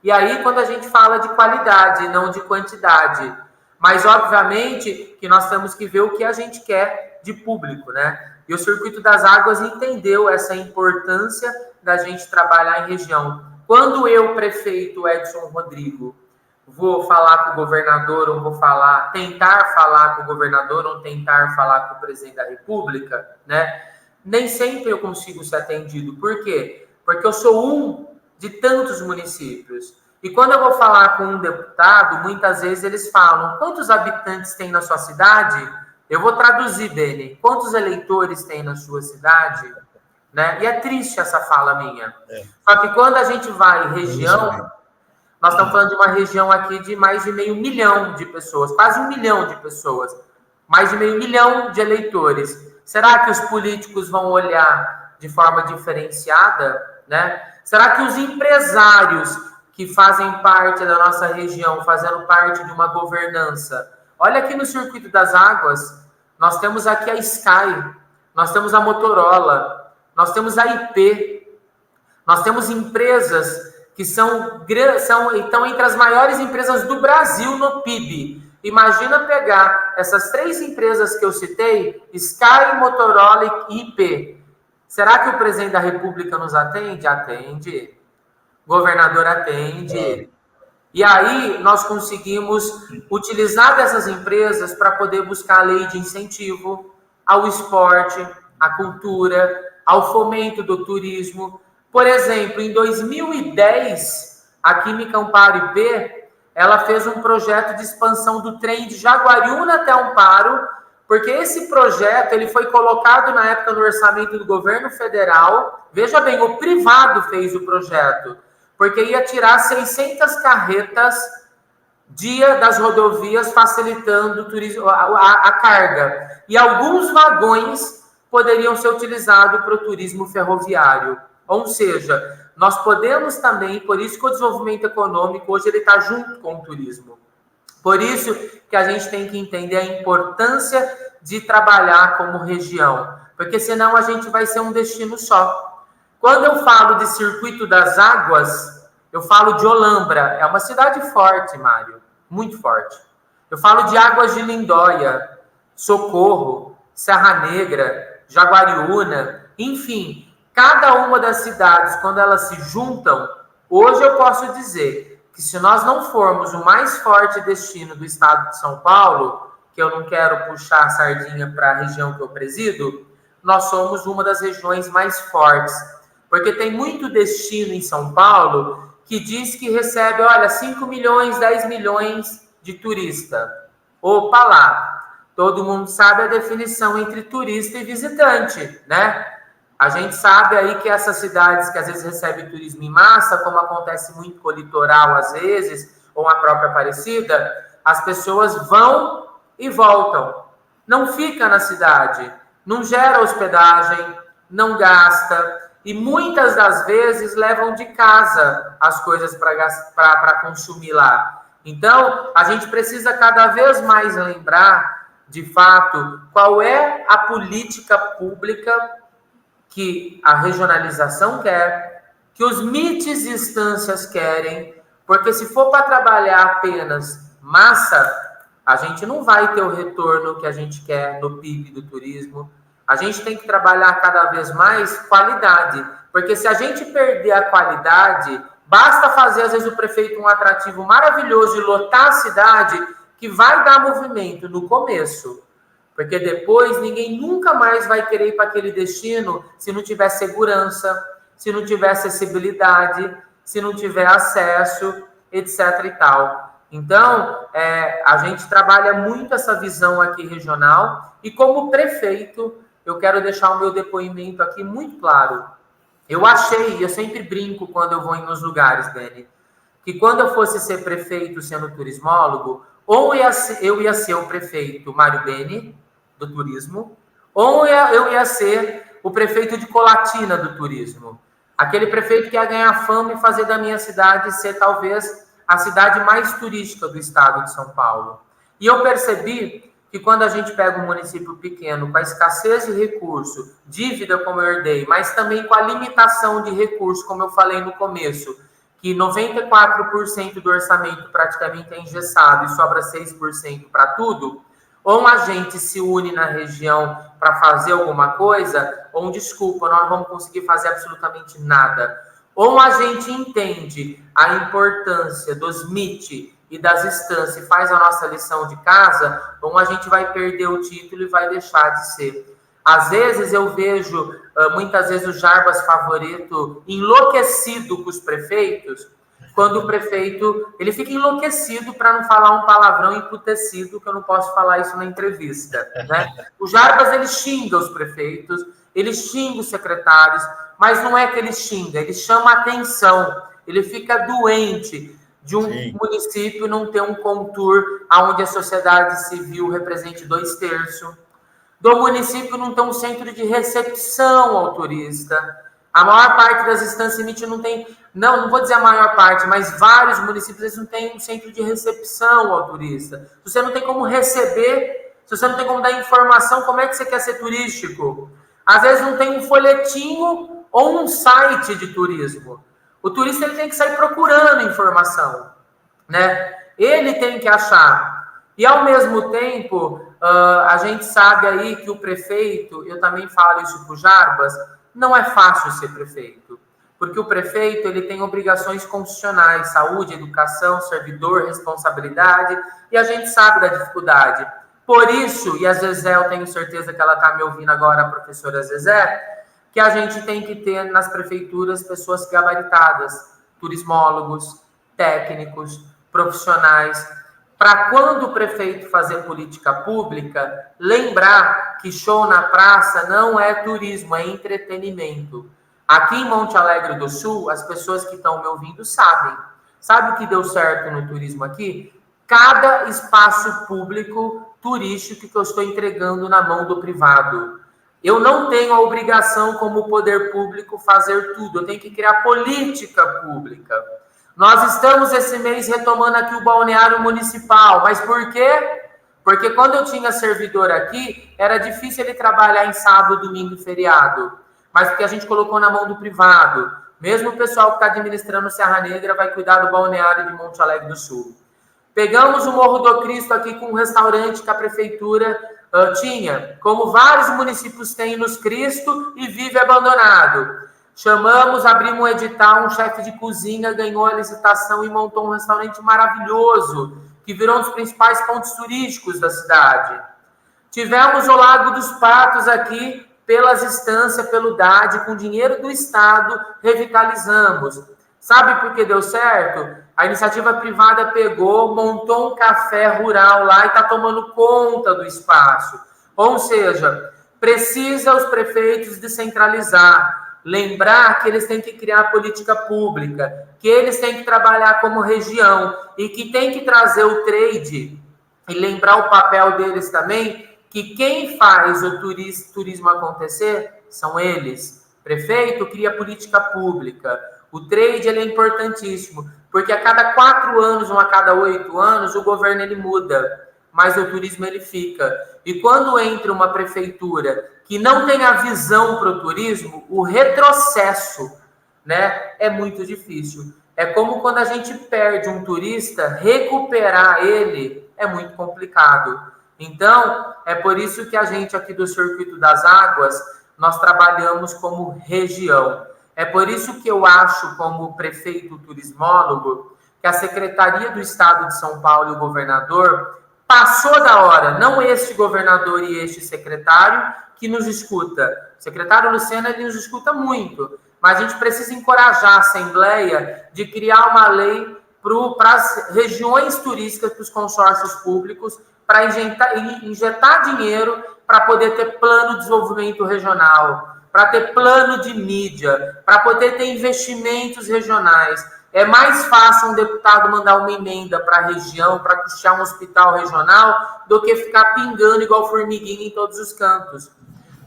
E aí, quando a gente fala de qualidade, não de quantidade. Mas, obviamente, que nós temos que ver o que a gente quer de público, né? E o Circuito das Águas entendeu essa importância da gente trabalhar em região. Quando eu, prefeito Edson Rodrigo, vou falar com o governador, ou vou tentar falar com o governador, ou tentar falar com o presidente da República, né? Nem sempre eu consigo ser atendido. Por quê? Porque eu sou um de tantos municípios. E quando eu vou falar com um deputado, muitas vezes eles falam: quantos habitantes tem na sua cidade? Eu vou traduzir, Beni. Quantos eleitores tem na sua cidade? Né? E é triste essa fala minha. Só que quando a gente vai em região, nós estamos falando de uma região aqui de mais de 500 mil de pessoas, quase 1 milhão de pessoas, mais de 500 mil de eleitores. Será que os políticos vão olhar de forma diferenciada? Né? Será que os empresários que fazem parte da nossa região, fazendo parte de uma governança... Olha aqui no Circuito das Águas, nós temos aqui a Sky, nós temos a Motorola, nós temos a IP, nós temos empresas que estão entre as maiores empresas do Brasil no PIB. Imagina pegar essas 3 empresas que eu citei, Sky, Motorola e IP. Será que o presidente da República nos atende? Atende. Governador atende. E aí nós conseguimos utilizar dessas empresas para poder buscar a lei de incentivo ao esporte, à cultura, ao fomento do turismo. Por exemplo, em 2010, a Química Amparo IP, ela fez um projeto de expansão do trem de Jaguariúna até Amparo, porque esse projeto ele foi colocado na época no orçamento do governo federal. Veja bem, o privado fez o projeto, porque ia tirar 600 carretas dia das rodovias, facilitando o turismo, a carga. E alguns vagões poderiam ser utilizados para o turismo ferroviário. Ou seja, nós podemos também, por isso que o desenvolvimento econômico hoje ele está junto com o turismo. Por isso que a gente tem que entender a importância de trabalhar como região, porque senão a gente vai ser um destino só. Quando eu falo de Circuito das Águas, eu falo de Olambra. É uma cidade forte, Mário, muito forte. Eu falo de Águas de Lindóia, Socorro, Serra Negra, Jaguariúna, enfim... Cada uma das cidades, quando elas se juntam, hoje eu posso dizer que se nós não formos o mais forte destino do estado de São Paulo, que eu não quero puxar a sardinha para a região que eu presido, nós somos uma das regiões mais fortes. Porque tem muito destino em São Paulo que diz que recebe, olha, 5 milhões, 10 milhões de turista. Opa lá! Todo mundo sabe a definição entre turista e visitante, né? A gente sabe aí que essas cidades que às vezes recebem turismo em massa, como acontece muito com o litoral às vezes, ou a própria Aparecida, as pessoas vão e voltam. Não fica na cidade, não gera hospedagem, não gasta, e muitas das vezes levam de casa as coisas para consumir lá. Então, a gente precisa cada vez mais lembrar, de fato, qual é a política pública que a regionalização quer, que os MITs e instâncias querem, porque se for para trabalhar apenas massa, a gente não vai ter o retorno que a gente quer no PIB do turismo. A gente tem que trabalhar cada vez mais qualidade, porque se a gente perder a qualidade, basta fazer, às vezes, o prefeito um atrativo maravilhoso e lotar a cidade, que vai dar movimento no começo, porque depois ninguém nunca mais vai querer ir para aquele destino se não tiver segurança, se não tiver acessibilidade, se não tiver acesso, etc. e tal. Então, a gente trabalha muito essa visão aqui regional, e como prefeito, eu quero deixar o meu depoimento aqui muito claro. Eu sempre brinco quando eu vou nos lugares, Beni, que quando eu fosse ser prefeito sendo turismólogo, ou eu ia ser o prefeito Mário Beni, do turismo, ou eu ia ser o prefeito de Colatina do turismo. Aquele prefeito que ia ganhar fama e fazer da minha cidade ser talvez a cidade mais turística do estado de São Paulo. E eu percebi que quando a gente pega um município pequeno, com a escassez de recurso, dívida, como eu herdei, mas também com a limitação de recursos, como eu falei no começo, que 94% do orçamento praticamente é engessado e sobra 6% para tudo, ou a gente se une na região para fazer alguma coisa, ou desculpa, nós não vamos conseguir fazer absolutamente nada. Ou a gente entende a importância dos MIT e das instâncias e faz a nossa lição de casa, ou a gente vai perder o título e vai deixar de ser. Às vezes eu vejo, muitas vezes, o Jarbas Favorito enlouquecido com os prefeitos, quando o prefeito, ele fica enlouquecido, para não falar um palavrão emputecido, que eu não posso falar isso na entrevista, né? O Jarbas, ele xinga os prefeitos, ele xinga os secretários, mas não é que ele xinga, ele chama atenção, ele fica doente de um município não ter um contour onde a sociedade civil represente 2/3, do município não ter um centro de recepção ao turista. A maior parte das instâncias MIT não tem, não vou dizer a maior parte, mas vários municípios eles não têm um centro de recepção ao turista. Se você não tem como receber, se você não tem como dar informação, como é que você quer ser turístico? Às vezes não tem um folhetinho ou um site de turismo. O turista ele tem que sair procurando informação, né? Ele tem que achar. E, ao mesmo tempo, a gente sabe aí que o prefeito, eu também falo isso para o Jarbas, não é fácil ser prefeito, porque o prefeito ele tem obrigações constitucionais, saúde, educação, servidor, responsabilidade, e a gente sabe da dificuldade. Por isso, e a Zezé, eu tenho certeza que ela está me ouvindo agora, a professora Zezé, que a gente tem que ter nas prefeituras pessoas gabaritadas, turismólogos, técnicos, profissionais, para quando o prefeito fazer política pública, lembrar que show na praça não é turismo, é entretenimento. Aqui em Monte Alegre do Sul, as pessoas que estão me ouvindo sabem. Sabe o que deu certo no turismo aqui? Cada espaço público turístico que eu estou entregando na mão do privado. Eu não tenho a obrigação, como poder público, fazer tudo. Eu tenho que criar política pública. Nós estamos esse mês retomando aqui o balneário municipal. Mas por quê? Porque quando eu tinha servidor aqui, era difícil ele trabalhar em sábado, domingo e feriado. Mas porque a gente colocou na mão do privado. Mesmo o pessoal que está administrando Serra Negra vai cuidar do balneário de Monte Alegre do Sul. Pegamos o Morro do Cristo aqui com um restaurante que a prefeitura tinha, como vários municípios têm nos Cristo, e vive abandonado. Chamamos, abrimos um edital, um chefe de cozinha ganhou a licitação e montou um restaurante maravilhoso, que virou um dos principais pontos turísticos da cidade. Tivemos o Lago dos Patos aqui, pelas instâncias, pelo DAD, com dinheiro do Estado, revitalizamos. Sabe por que deu certo? A iniciativa privada pegou, montou um café rural lá e está tomando conta do espaço. Ou seja, precisa os prefeitos descentralizar, lembrar que eles têm que criar política pública, que eles têm que trabalhar como região e que tem que trazer o trade e lembrar o papel deles também, que quem faz o turismo acontecer são eles. Prefeito cria política pública. O trade ele é importantíssimo. porque a cada 4 anos ou a cada 8 anos o governo ele muda, mas o turismo ele fica. E quando entra uma prefeitura que não tem a visão para o turismo, o retrocesso, né, é muito difícil. É como quando a gente perde um turista, recuperar ele é muito complicado. Então, é por isso que a gente aqui do Circuito das Águas, nós trabalhamos como região. É por isso que eu acho, como prefeito turismólogo, que a Secretaria do Estado de São Paulo e o governador passou da hora, não este governador e este secretário que nos escuta. O secretário Luciano, ele nos escuta muito, mas a gente precisa encorajar a Assembleia de criar uma lei para as regiões turísticas, para os consórcios públicos, para injetar dinheiro para poder ter plano de desenvolvimento regional, para ter plano de mídia, para poder ter investimentos regionais. É mais fácil um deputado mandar uma emenda para a região, para custear um hospital regional, do que ficar pingando igual formiguinha em todos os cantos.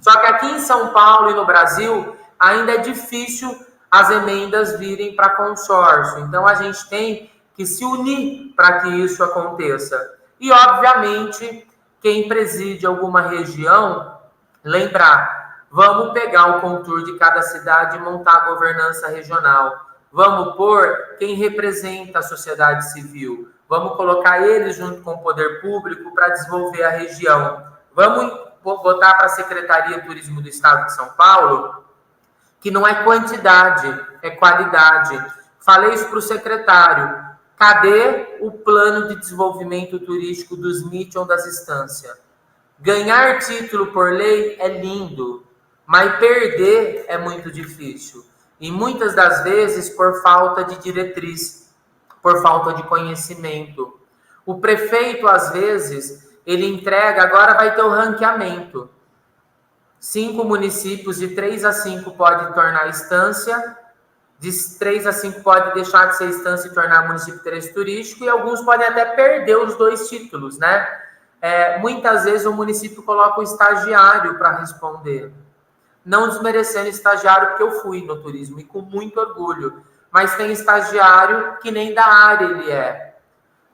Só que aqui em São Paulo e no Brasil, ainda é difícil as emendas virem para consórcio. Então, a gente tem que se unir para que isso aconteça. E, obviamente, quem preside alguma região, lembrar, vamos pegar o contour de cada cidade e montar a governança regional. Vamos pôr quem representa a sociedade civil. Vamos colocar eles junto com o poder público para desenvolver a região. Vamos botar para a Secretaria de Turismo do Estado de São Paulo, que não é quantidade, é qualidade. Falei isso para o secretário. Cadê o plano de desenvolvimento turístico dos Mitchell das Estâncias? Ganhar título por lei é lindo, mas perder é muito difícil. E muitas das vezes por falta de diretriz, por falta de conhecimento. O prefeito, às vezes, ele entrega, agora vai ter o ranqueamento. 5 municípios, de 3 a 5 pode tornar estância, de 3 a 5 pode deixar de ser estância e tornar município de interesse turístico, e alguns podem até perder os 2 títulos, né? Muitas vezes o município coloca o estagiário para responder. Não desmerecendo estagiário, porque eu fui no turismo, e com muito orgulho. Mas tem estagiário que nem da área ele é.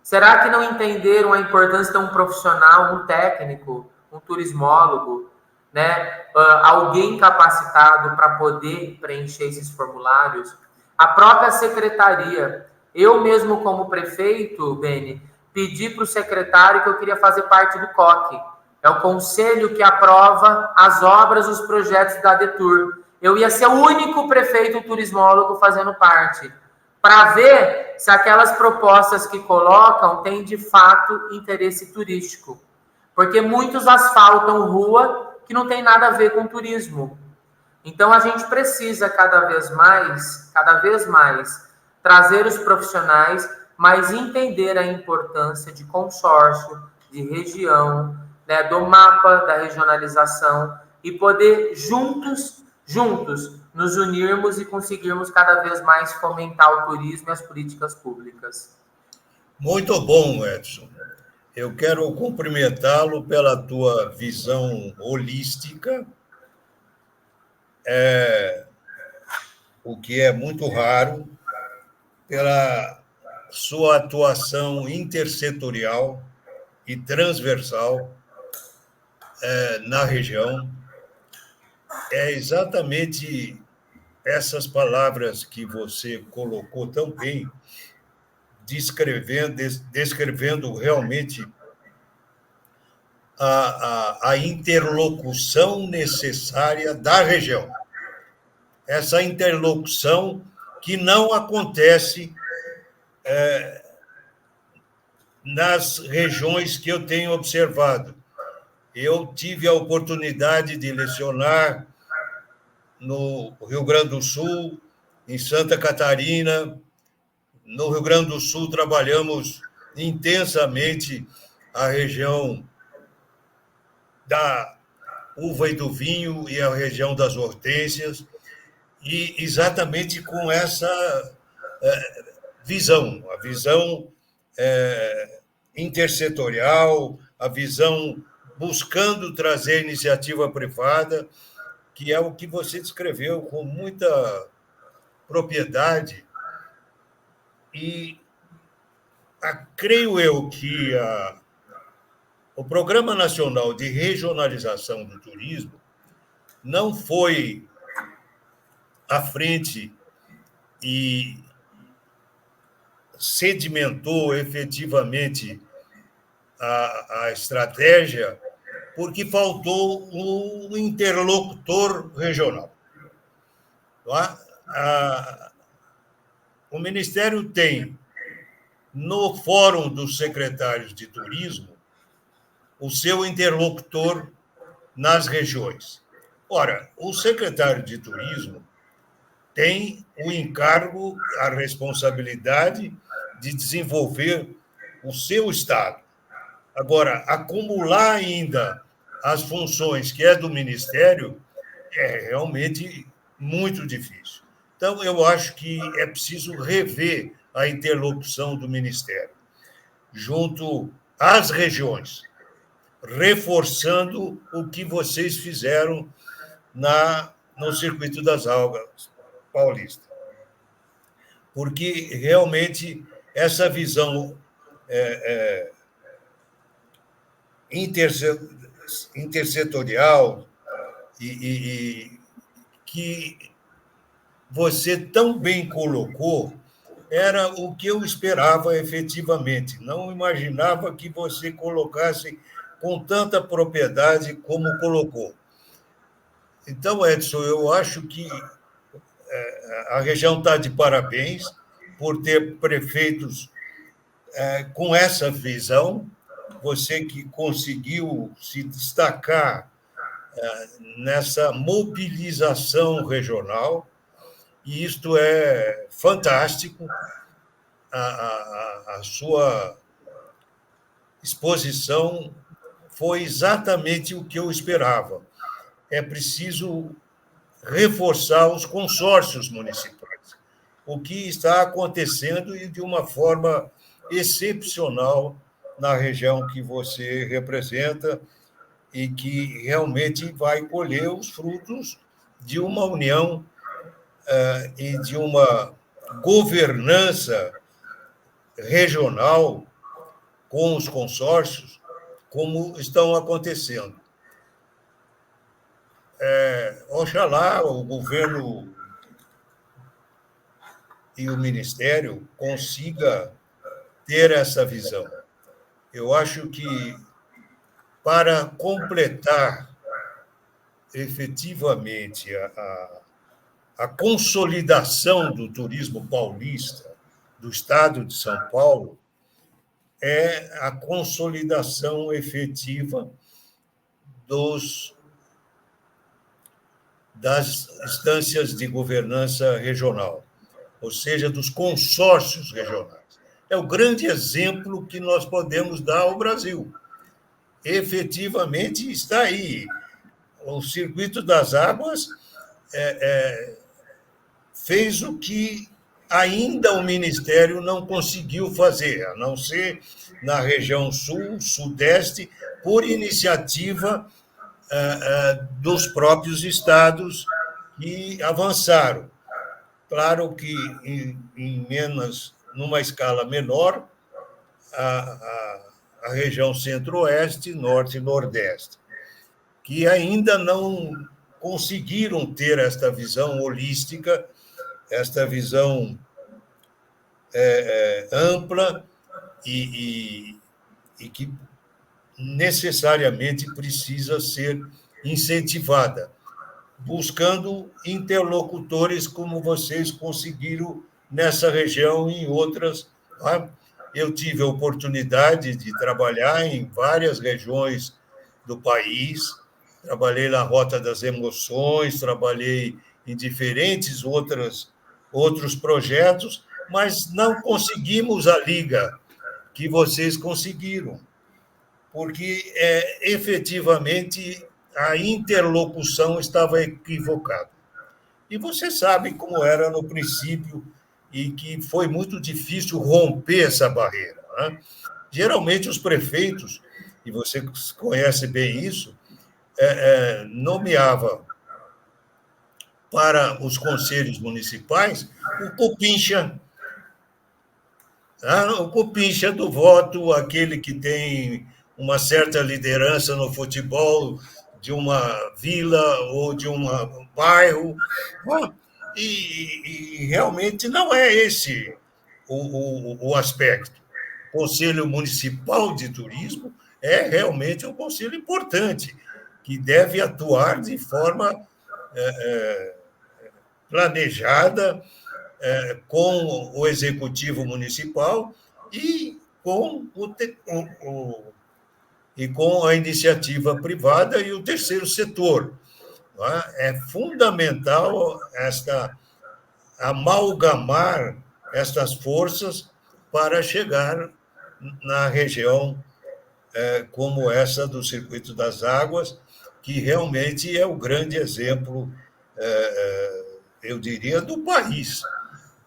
Será que não entenderam a importância de um profissional, um técnico, um turismólogo, né? Alguém capacitado para poder preencher esses formulários? A própria secretaria, eu mesmo como prefeito, Beni, pedi para o secretário que eu queria fazer parte do COC, é o conselho que aprova as obras, os projetos da Detur. Eu ia ser o único prefeito turismólogo fazendo parte, para ver se aquelas propostas que colocam têm de fato interesse turístico. Porque muitos asfaltam rua que não tem nada a ver com turismo. Então, a gente precisa cada vez mais, trazer os profissionais, mas entender a importância de consórcio, de região, né, do mapa da regionalização, e poder juntos nos unirmos e conseguirmos cada vez mais fomentar o turismo e as políticas públicas. Muito bom, Edson. Eu quero cumprimentá-lo pela tua visão holística, o que é muito raro, pela sua atuação intersetorial e transversal na região. É exatamente essas palavras que você colocou tão bem, descrevendo realmente a interlocução necessária da região. Essa interlocução que não acontece nas regiões que eu tenho observado. Eu tive a oportunidade de lecionar no Rio Grande do Sul, em Santa Catarina. No Rio Grande do Sul, trabalhamos intensamente a região da uva e do vinho e a região das hortênsias, e exatamente com essa visão, a visão intersetorial, a visão buscando trazer iniciativa privada, que é o que você descreveu com muita propriedade, E creio eu que o Programa Nacional de Regionalização do Turismo não foi à frente e sedimentou efetivamente a estratégia, porque faltou um interlocutor regional. O Ministério tem, no Fórum dos Secretários de Turismo, o seu interlocutor nas regiões. Ora, o secretário de Turismo tem o encargo, a responsabilidade de desenvolver o seu Estado. Agora, acumular ainda as funções que é do Ministério é realmente muito difícil. Então, eu acho que é preciso rever a interlocução do Ministério junto às regiões, reforçando o que vocês fizeram no Circuito das Águas Paulista. Porque, realmente, essa visão intersetorial e que você tão bem colocou era o que eu esperava efetivamente. Não imaginava que você colocasse com tanta propriedade como colocou. Então, Edson, eu acho que a região está de parabéns por ter prefeitos com essa visão. Você que conseguiu se destacar nessa mobilização regional, e isto é fantástico. A sua exposição foi exatamente o que eu esperava. É preciso reforçar os consórcios municipais, o que está acontecendo e de uma forma excepcional na região que você representa e que realmente vai colher os frutos de uma união e de uma governança regional com os consórcios, como estão acontecendo. Oxalá o governo e o Ministério consiga ter essa visão. Eu acho que, para completar efetivamente a consolidação do turismo paulista, do Estado de São Paulo, é a consolidação efetiva das instâncias de governança regional, ou seja, dos consórcios regionais. É o grande exemplo que nós podemos dar ao Brasil. Efetivamente está aí. O Circuito das Águas fez o que ainda o Ministério não conseguiu fazer, a não ser na região sul, sudeste, por iniciativa dos próprios estados que avançaram. Claro que numa escala menor, a região centro-oeste, norte e nordeste, que ainda não conseguiram ter esta visão holística, esta visão ampla e que necessariamente precisa ser incentivada, buscando interlocutores como vocês conseguiram nessa região e em outras. Eu tive a oportunidade de trabalhar em várias regiões do país, trabalhei na Rota das Emoções, trabalhei em diferentes outros projetos, mas não conseguimos a liga que vocês conseguiram, porque efetivamente a interlocução estava equivocada. E você sabe como era no princípio e que foi muito difícil romper essa barreira, né? Geralmente os prefeitos, e você conhece bem isso, nomeava para os conselhos municipais o cupincha, O cupincha do voto, aquele que tem uma certa liderança no futebol de uma vila ou de um bairro, e realmente não é esse o aspecto. O Conselho Municipal de Turismo é realmente um conselho importante, que deve atuar de forma planejada, com o executivo municipal e com com a iniciativa privada e o terceiro setor. É fundamental amalgamar estas forças para chegar na região como essa do Circuito das Águas, que realmente é o grande exemplo, eu diria, do país,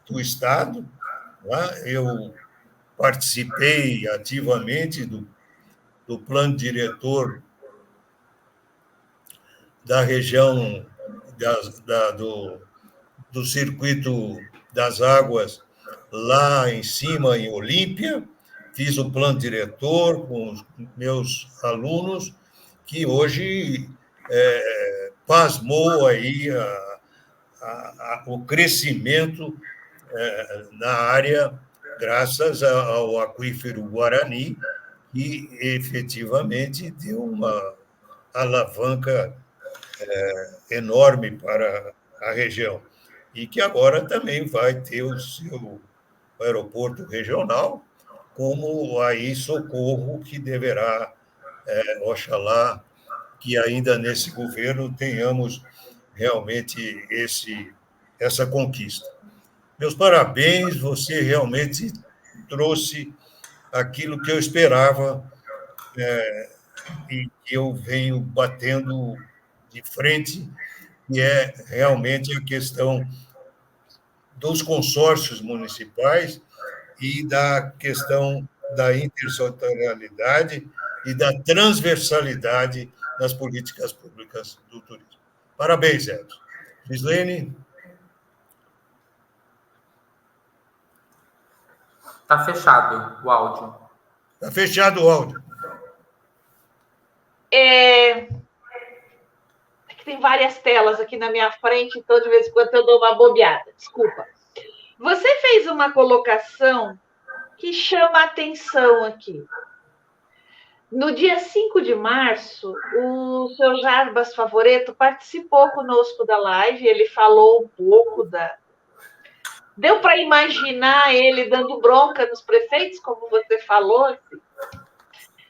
do Estado. Eu participei ativamente do plano diretor da região do Circuito das Águas, lá em cima, em Olímpia. Fiz o plano diretor com os meus alunos, que hoje pasmou aí o crescimento na área, graças ao aquífero Guarani, que efetivamente deu uma alavanca enorme para a região. E que agora também vai ter o seu aeroporto regional, como aí Socorro, que deverá, oxalá, que ainda nesse governo tenhamos realmente essa conquista. Meus parabéns, você realmente trouxe aquilo que eu esperava, e que eu venho batendo de frente, que é realmente a questão dos consórcios municipais e da questão da intersetorialidade e da transversalidade nas políticas públicas do turismo. Parabéns, Edson. Gislene? Está fechado o áudio. Está fechado o áudio. É que tem várias telas aqui na minha frente, então de vez em quando eu dou uma bobeada. Desculpa. Você fez uma colocação que chama a atenção aqui. No dia 5 de março, o seu Jarbas Favoreto participou conosco da live, ele falou um pouco Deu para imaginar ele dando bronca nos prefeitos, como você falou? Assim.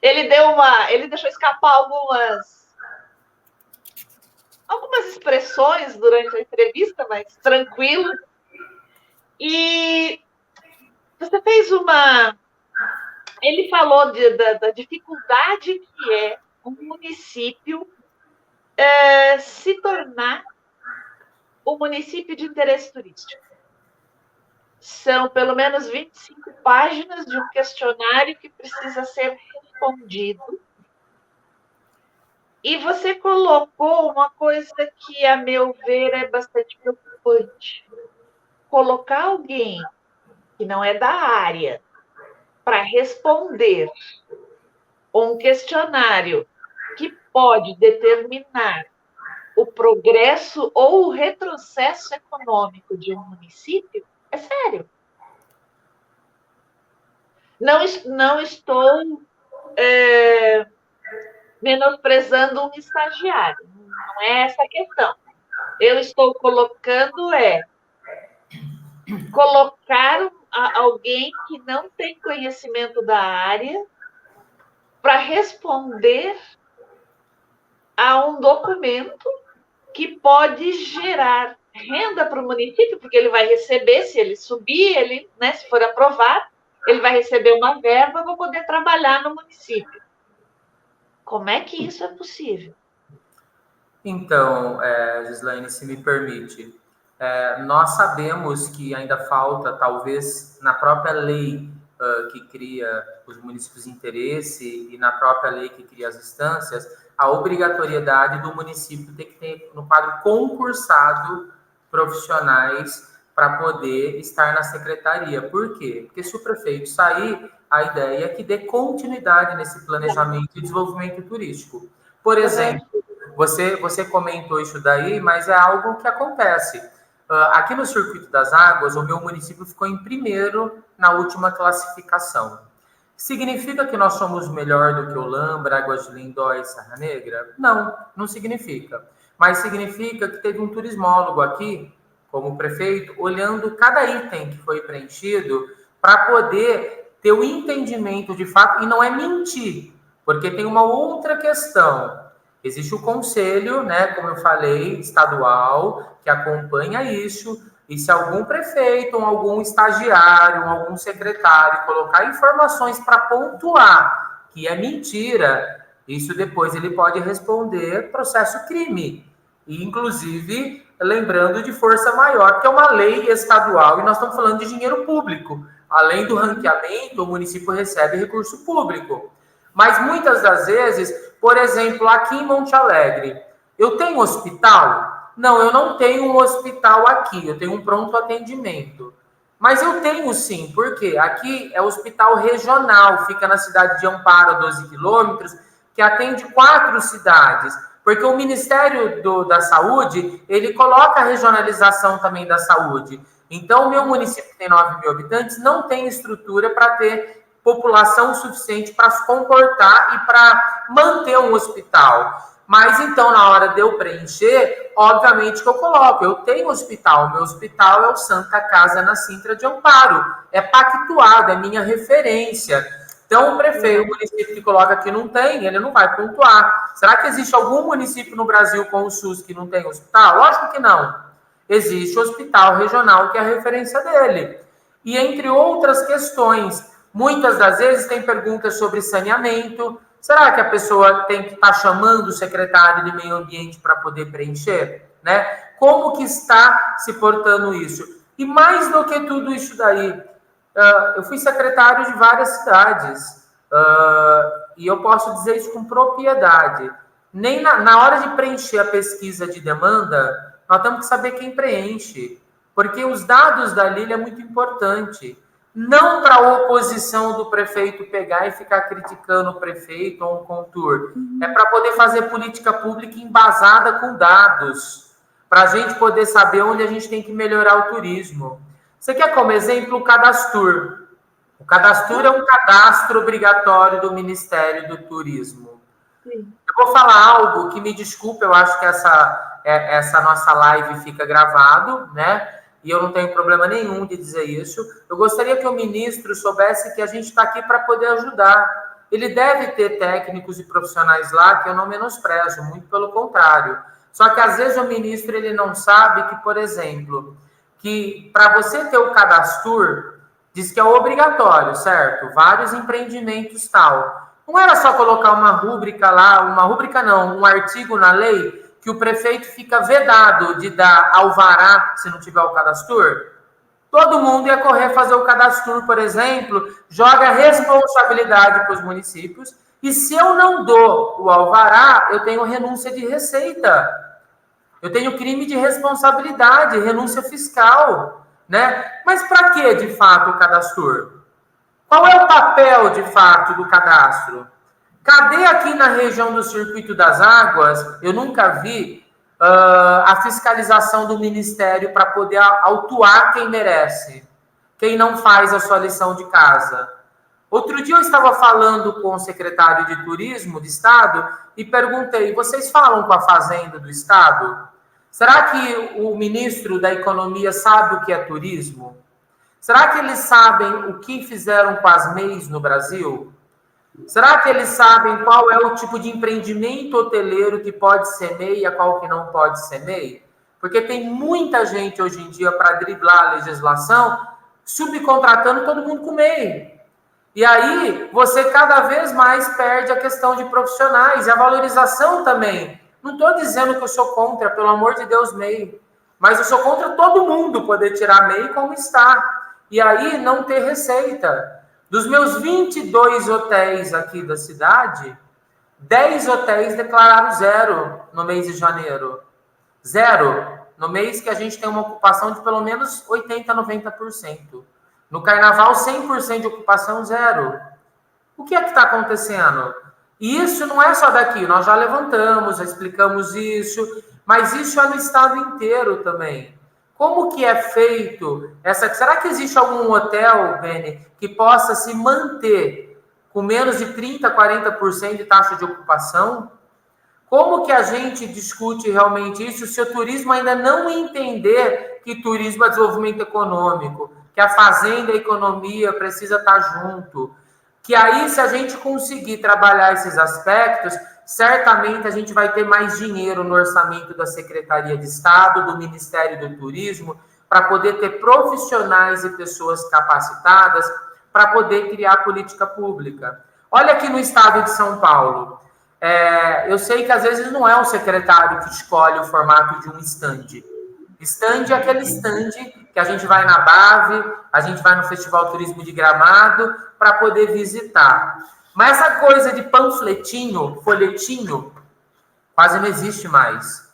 Ele deixou escapar algumas expressões durante a entrevista, mas tranquilo. E você fez Ele falou da dificuldade que é um município se tornar um município de interesse turístico. São pelo menos 25 páginas de um questionário que precisa ser respondido. E você colocou uma coisa que, a meu ver, é bastante preocupante. Colocar alguém que não é da área para responder um questionário que pode determinar o progresso ou o retrocesso econômico de um município, é sério. Não estou menosprezando um estagiário, não é essa a questão. Eu estou colocando colocar alguém que não tem conhecimento da área para responder a um documento que pode gerar renda para o município, porque ele vai receber, se ele subir, se for aprovado, ele vai receber uma verba para poder trabalhar no município. Como é que isso é possível? Então, Gislaine, se me permite, nós sabemos que ainda falta, talvez, na própria lei que cria os municípios de interesse e na própria lei que cria as instâncias, a obrigatoriedade do município ter que ter, no quadro concursado, profissionais para poder estar na secretaria. Por quê? Porque se o prefeito sair, a ideia é que dê continuidade nesse planejamento de desenvolvimento turístico. Por exemplo, você comentou isso daí, mas é algo que acontece. Aqui no Circuito das Águas, o meu município ficou em primeiro na última classificação. Significa que nós somos melhor do que Olambra, Águas de Lindóia e Serra Negra? Não, não significa. Mas significa que teve um turismólogo aqui, como prefeito, olhando cada item que foi preenchido para poder ter o entendimento de fato, e não é mentir, porque tem uma outra questão. Existe o conselho, né, como eu falei, estadual, que acompanha isso, e se algum prefeito, ou algum estagiário, ou algum secretário colocar informações para pontuar que é mentira, isso depois ele pode responder processo crime. E, inclusive, lembrando de força maior, que é uma lei estadual, e nós estamos falando de dinheiro público. Além do ranqueamento, o município recebe recurso público. Mas, muitas das vezes, por exemplo, aqui em Monte Alegre, eu tenho hospital? Não, eu não tenho um hospital aqui, eu tenho um pronto atendimento. Mas eu tenho sim, porque aqui é hospital regional, fica na cidade de Amparo, a 12 quilômetros, que atende 4 cidades. Porque o Ministério da Saúde, ele coloca a regionalização também da saúde. Então, o meu município, que tem 9 mil habitantes, não tem estrutura para ter população suficiente para se comportar e para manter um hospital. Mas, então, na hora de eu preencher, obviamente que eu coloco, eu tenho hospital, meu hospital é o Santa Casa na Sintra de Amparo, é pactuado, é minha referência. Então, o prefeito, o município que coloca que não tem, ele não vai pontuar. Será que existe algum município no Brasil com o SUS que não tem hospital? Lógico que não. Existe o hospital regional, que é a referência dele. E entre outras questões, muitas das vezes tem perguntas sobre saneamento. Será que a pessoa tem que estar chamando o secretário de meio ambiente para poder preencher? Né? Como que está se portando isso? E mais do que tudo isso daí, eu fui secretário de várias cidades, e eu posso dizer isso com propriedade. Nem na hora de preencher a pesquisa de demanda, nós temos que saber quem preenche, porque os dados da Lília é muito importante. Não para a oposição do prefeito pegar e ficar criticando o prefeito ou um contour. É para poder fazer política pública embasada com dados, para a gente poder saber onde a gente tem que melhorar o turismo. Você quer como exemplo o Cadastur? O Cadastur é um cadastro obrigatório do Ministério do Turismo. Sim. Eu vou falar algo que, me desculpe, eu acho que essa nossa live fica gravado, né? E eu não tenho problema nenhum de dizer isso. Eu gostaria que o ministro soubesse que a gente está aqui para poder ajudar. Ele deve ter técnicos e profissionais lá que eu não menosprezo, muito pelo contrário. Só que, às vezes, o ministro ele não sabe que, por exemplo, que para você ter o Cadastur, diz que é obrigatório, certo? Vários empreendimentos tal. Não era só colocar uma rúbrica lá, um artigo na lei, que o prefeito fica vedado de dar alvará se não tiver o Cadastur? Todo mundo ia correr fazer o Cadastur, por exemplo, joga responsabilidade para os municípios, e se eu não dou o alvará, eu tenho renúncia de receita. Eu tenho crime de responsabilidade, renúncia fiscal, né? Mas para que, de fato, o Cadastur? Qual é o papel, de fato, do cadastro? Cadê aqui na região do Circuito das Águas, eu nunca vi a fiscalização do Ministério para poder autuar quem merece, quem não faz a sua lição de casa. Outro dia eu estava falando com o secretário de Turismo do Estado e perguntei, vocês falam com a Fazenda do Estado? Será que o ministro da Economia sabe o que é turismo? Será que eles sabem o que fizeram com as MEIs no Brasil? Será que eles sabem qual é o tipo de empreendimento hoteleiro que pode ser MEI e a qual que não pode ser MEI? Porque tem muita gente hoje em dia para driblar a legislação, subcontratando todo mundo com MEI. E aí, você cada vez mais perde a questão de profissionais e a valorização também. Não estou dizendo que eu sou contra, pelo amor de Deus, MEI. Mas eu sou contra todo mundo poder tirar MEI como está. E aí, não ter receita. Dos meus 22 hotéis aqui da cidade, 10 hotéis declararam zero no mês de janeiro. Zero. No mês que a gente tem uma ocupação de pelo menos 80%, 90%. No carnaval, 100% de ocupação, zero. O que é que está acontecendo? E isso não é só daqui, nós já levantamos, já explicamos isso, mas isso é no estado inteiro também. Como que é feito será que existe algum hotel, Beni, que possa se manter com menos de 30%, 40% de taxa de ocupação? Como que a gente discute realmente isso se o turismo ainda não entender que turismo é desenvolvimento econômico, que a fazenda e a economia precisa estar junto? Que aí, se a gente conseguir trabalhar esses aspectos, certamente a gente vai ter mais dinheiro no orçamento da Secretaria de Estado, do Ministério do Turismo, para poder ter profissionais e pessoas capacitadas para poder criar política pública. Olha aqui no estado de São Paulo. Eu sei que às vezes não é o secretário que escolhe o formato de um stand. Stand é aquele stand que a gente vai na BAV, a gente vai no Festival Turismo de Gramado para poder visitar. Mas essa coisa de panfletinho, folhetinho, quase não existe mais.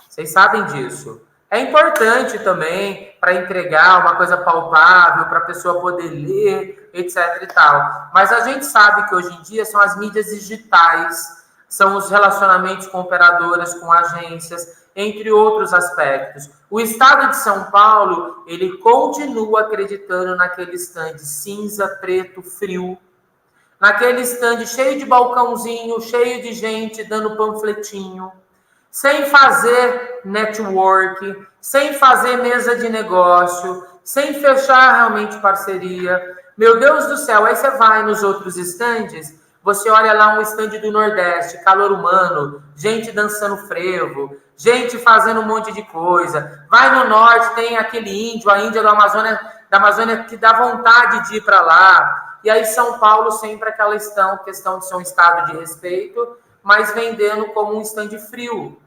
Vocês sabem disso. É importante também para entregar uma coisa palpável, para a pessoa poder ler, etc. e tal. Mas a gente sabe que hoje em dia são as mídias digitais, são os relacionamentos com operadoras, com agências, entre outros aspectos. O estado de São Paulo, ele continua acreditando naquele stand cinza, preto, frio, naquele stand cheio de balcãozinho, cheio de gente dando panfletinho, sem fazer network, sem fazer mesa de negócio, sem fechar realmente parceria. Meu Deus do céu, aí você vai nos outros stands, você olha lá um stand do Nordeste, calor humano, gente dançando frevo, gente fazendo um monte de coisa. Vai no Norte, tem aquele índio, a Índia da Amazônia que dá vontade de ir para lá. E aí São Paulo sempre aquela questão de ser um estado de respeito, mas vendendo como um stand frio.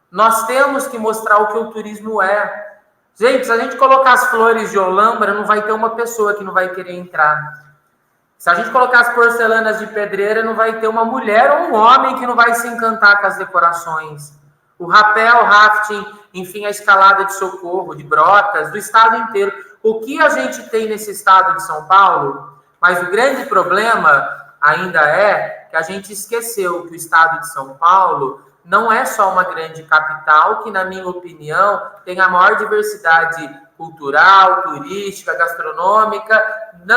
Nós temos que mostrar o que o turismo é. Gente, se a gente colocar as flores de Olambra, não vai ter uma pessoa que não vai querer entrar. Se a gente colocar as porcelanas de pedreira, não vai ter uma mulher ou um homem que não vai se encantar com as decorações. O rapel, rafting, enfim, a escalada de Socorro, de Brotas, do estado inteiro. O que a gente tem nesse estado de São Paulo? Mas o grande problema ainda é que a gente esqueceu que o estado de São Paulo não é só uma grande capital, que, na minha opinião, tem a maior diversidade cultural, turística, gastronômica,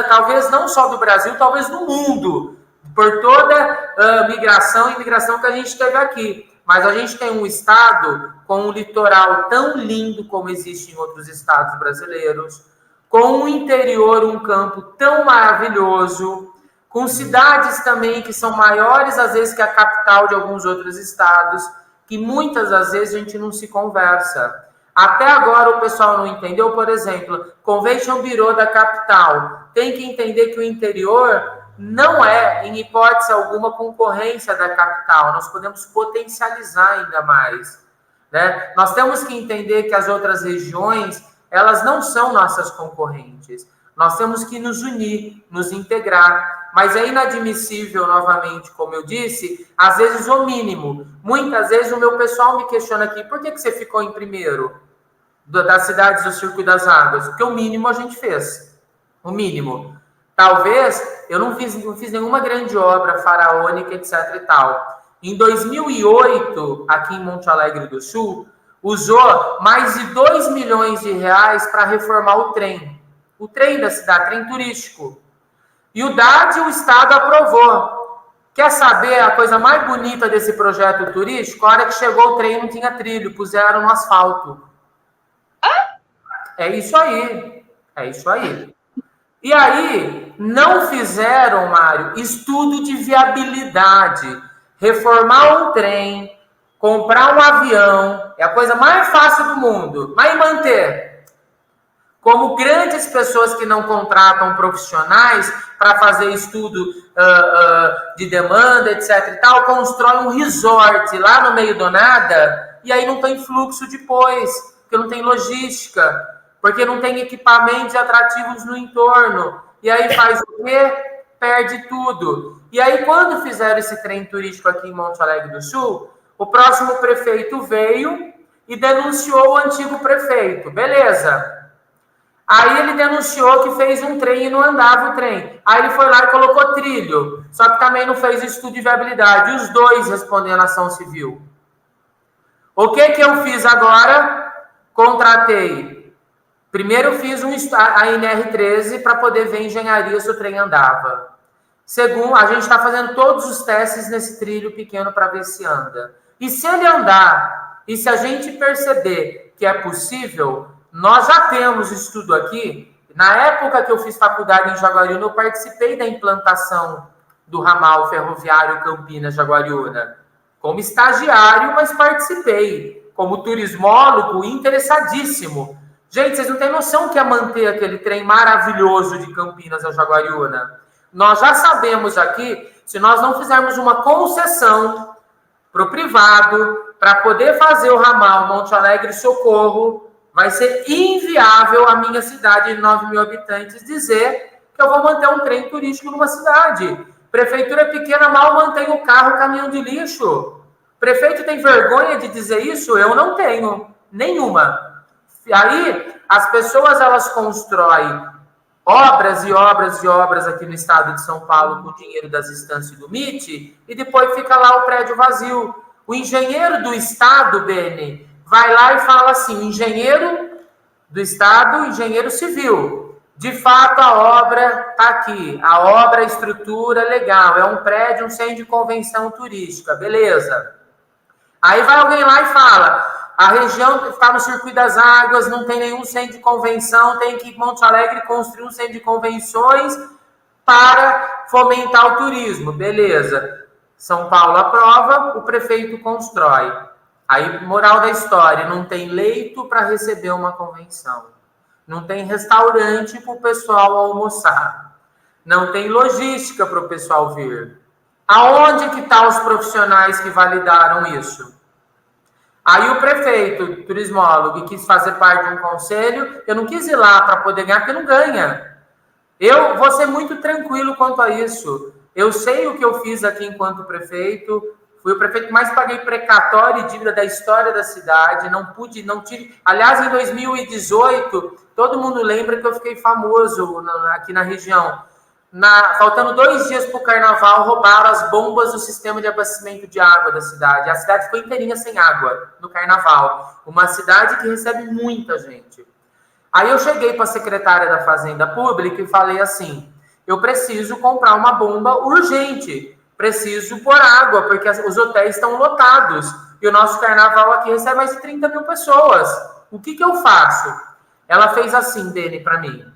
talvez não só do Brasil, talvez do mundo, por toda a migração e imigração que a gente teve aqui. Mas a gente tem um estado com um litoral tão lindo como existe em outros estados brasileiros, com um interior, um campo tão maravilhoso, com cidades também que são maiores, às vezes, que a capital de alguns outros estados, que muitas das vezes a gente não se conversa. Até agora o pessoal não entendeu, por exemplo, Convention Bureau da capital. Tem que entender que o interior não é, em hipótese alguma, concorrência da capital. Nós podemos potencializar ainda mais, né? Nós temos que entender que as outras regiões, elas não são nossas concorrentes. Nós temos que nos unir, nos integrar. Mas é inadmissível, novamente, como eu disse, às vezes o mínimo. Muitas vezes o meu pessoal me questiona aqui, por que você ficou em primeiro das cidades do Circuito das Águas? Porque o mínimo a gente fez. O mínimo. Talvez eu não fiz nenhuma grande obra faraônica, etc. e tal. Em 2008, aqui em Monte Alegre do Sul, usou mais de 2 milhões de reais para reformar o trem. O trem da cidade, trem turístico. E o DAD, o Estado, aprovou. Quer saber a coisa mais bonita desse projeto turístico? A hora que chegou o trem não tinha trilho, puseram no asfalto. É isso aí. É isso aí. E aí, não fizeram, Mário, estudo de viabilidade. Reformar um trem, comprar um avião, é a coisa mais fácil do mundo. Mas manter? Como grandes pessoas que não contratam profissionais para fazer estudo de demanda, etc. e tal, constroem um resort lá no meio do nada e aí não tem fluxo depois, porque não tem logística, porque não tem equipamentos atrativos no entorno. E aí faz o quê? Perde tudo. E aí, quando fizeram esse trem turístico aqui em Monte Alegre do Sul, o próximo prefeito veio e denunciou o antigo prefeito. Beleza. Aí ele denunciou que fez um trem e não andava o trem. Aí ele foi lá e colocou trilho. Só que também não fez o estudo de viabilidade. E os dois respondendo à ação civil. O que eu fiz agora? Contratei. Primeiro fiz a NR13 para poder ver engenharia se o trem andava. Segundo, a gente está fazendo todos os testes nesse trilho pequeno para ver se anda. E se ele andar, e se a gente perceber que é possível, nós já temos estudo aqui. Na época que eu fiz faculdade em Jaguariúna, eu participei da implantação do ramal ferroviário Campinas-Jaguariúna. Como estagiário, mas participei. Como turismólogo, interessadíssimo. Gente, vocês não têm noção que é manter aquele trem maravilhoso de Campinas a Jaguariúna. Nós já sabemos aqui, se nós não fizermos uma concessão para o privado, para poder fazer o ramal Monte Alegre Socorro, vai ser inviável a minha cidade de 9 mil habitantes dizer que eu vou manter um trem turístico numa cidade. Prefeitura pequena mal mantém o carro, caminhão de lixo. Prefeito tem vergonha de dizer isso? Eu não tenho, nenhuma. Aí, as pessoas, elas constroem obras e obras e obras aqui no estado de São Paulo com o dinheiro das instâncias do MIT e depois fica lá o prédio vazio. O engenheiro do estado, Beni, vai lá e fala assim, o engenheiro do estado, engenheiro civil, de fato a obra está aqui, a obra, a estrutura legal, é um prédio, um centro de convenção turística, beleza. Aí vai alguém lá e fala, a região está no circuito das águas, não tem nenhum centro de convenção, tem que ir para Monte Alegre construir um centro de convenções para fomentar o turismo. Beleza. São Paulo aprova, o prefeito constrói. Aí, moral da história, não tem leito para receber uma convenção. Não tem restaurante para o pessoal almoçar. Não tem logística para o pessoal vir. Aonde que estão os profissionais que validaram isso? Aí o prefeito, turismólogo, que quis fazer parte de um conselho, eu não quis ir lá para poder ganhar, porque não ganha. Eu vou ser muito tranquilo quanto a isso. Eu sei o que eu fiz aqui enquanto prefeito, fui o prefeito que mais paguei precatório e dívida da história da cidade, não tive... Aliás, em 2018, todo mundo lembra que eu fiquei famoso aqui na região. Faltando 2 dias para o carnaval, roubaram as bombas do sistema de abastecimento de água da cidade. A cidade ficou inteirinha sem água no carnaval. Uma cidade que recebe muita gente. Aí eu cheguei para a secretária da Fazenda Pública e falei assim, eu preciso comprar uma bomba urgente. Preciso pôr água, porque os hotéis estão lotados. E o nosso carnaval aqui recebe mais de 30 mil pessoas. O que eu faço? Ela fez assim, Dene, para mim.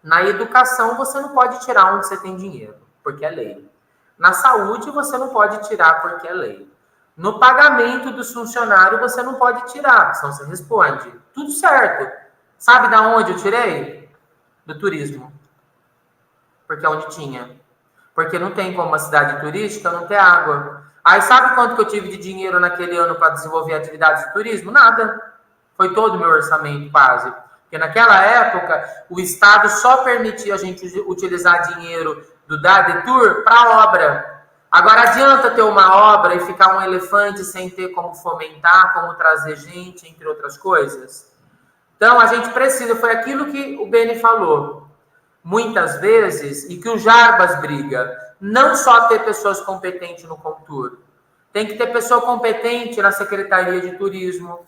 Na educação, você não pode tirar onde você tem dinheiro, porque é lei. Na saúde, você não pode tirar, porque é lei. No pagamento dos funcionários, você não pode tirar, senão você responde. Tudo certo. Sabe de onde eu tirei? Do turismo. Porque é onde tinha. Porque não tem como uma cidade turística não ter água. Aí sabe quanto que eu tive de dinheiro naquele ano para desenvolver atividades de turismo? Nada. Foi todo o meu orçamento, quase. Porque naquela época, o Estado só permitia a gente utilizar dinheiro do DADETUR para obra. Agora, adianta ter uma obra e ficar um elefante sem ter como fomentar, como trazer gente, entre outras coisas? Então, a gente precisa, foi aquilo que o Beni falou, muitas vezes, e que o Jarbas briga, não só ter pessoas competentes no Contur, tem que ter pessoa competente na Secretaria de Turismo.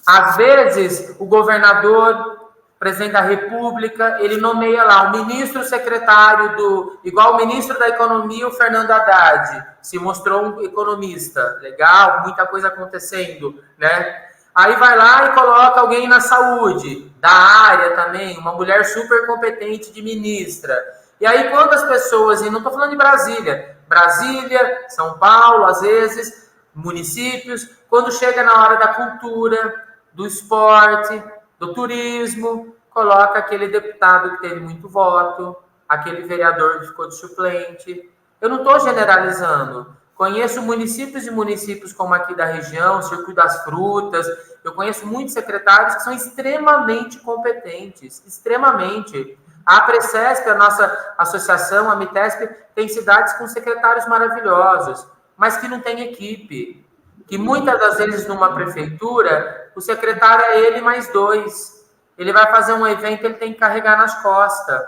Às vezes, o governador, presidente da República, ele nomeia lá o ministro secretário igual o ministro da Economia, o Fernando Haddad, se mostrou um economista, legal, muita coisa acontecendo, né? Aí vai lá e coloca alguém na saúde, da área também, uma mulher super competente de ministra. E aí, quantas pessoas, e não estou falando de Brasília, São Paulo, às vezes, municípios, quando chega na hora da cultura, do esporte, do turismo, coloca aquele deputado que teve muito voto, aquele vereador que ficou de suplente. Eu não estou generalizando. Conheço municípios e municípios como aqui da região, Circuito das Frutas. Eu conheço muitos secretários que são extremamente competentes, extremamente. A Precesp, a nossa associação, a Mitesp, tem cidades com secretários maravilhosos, mas que não tem equipe. Que muitas das vezes numa prefeitura o secretário é ele mais 2. Ele vai fazer um evento, ele tem que carregar nas costas,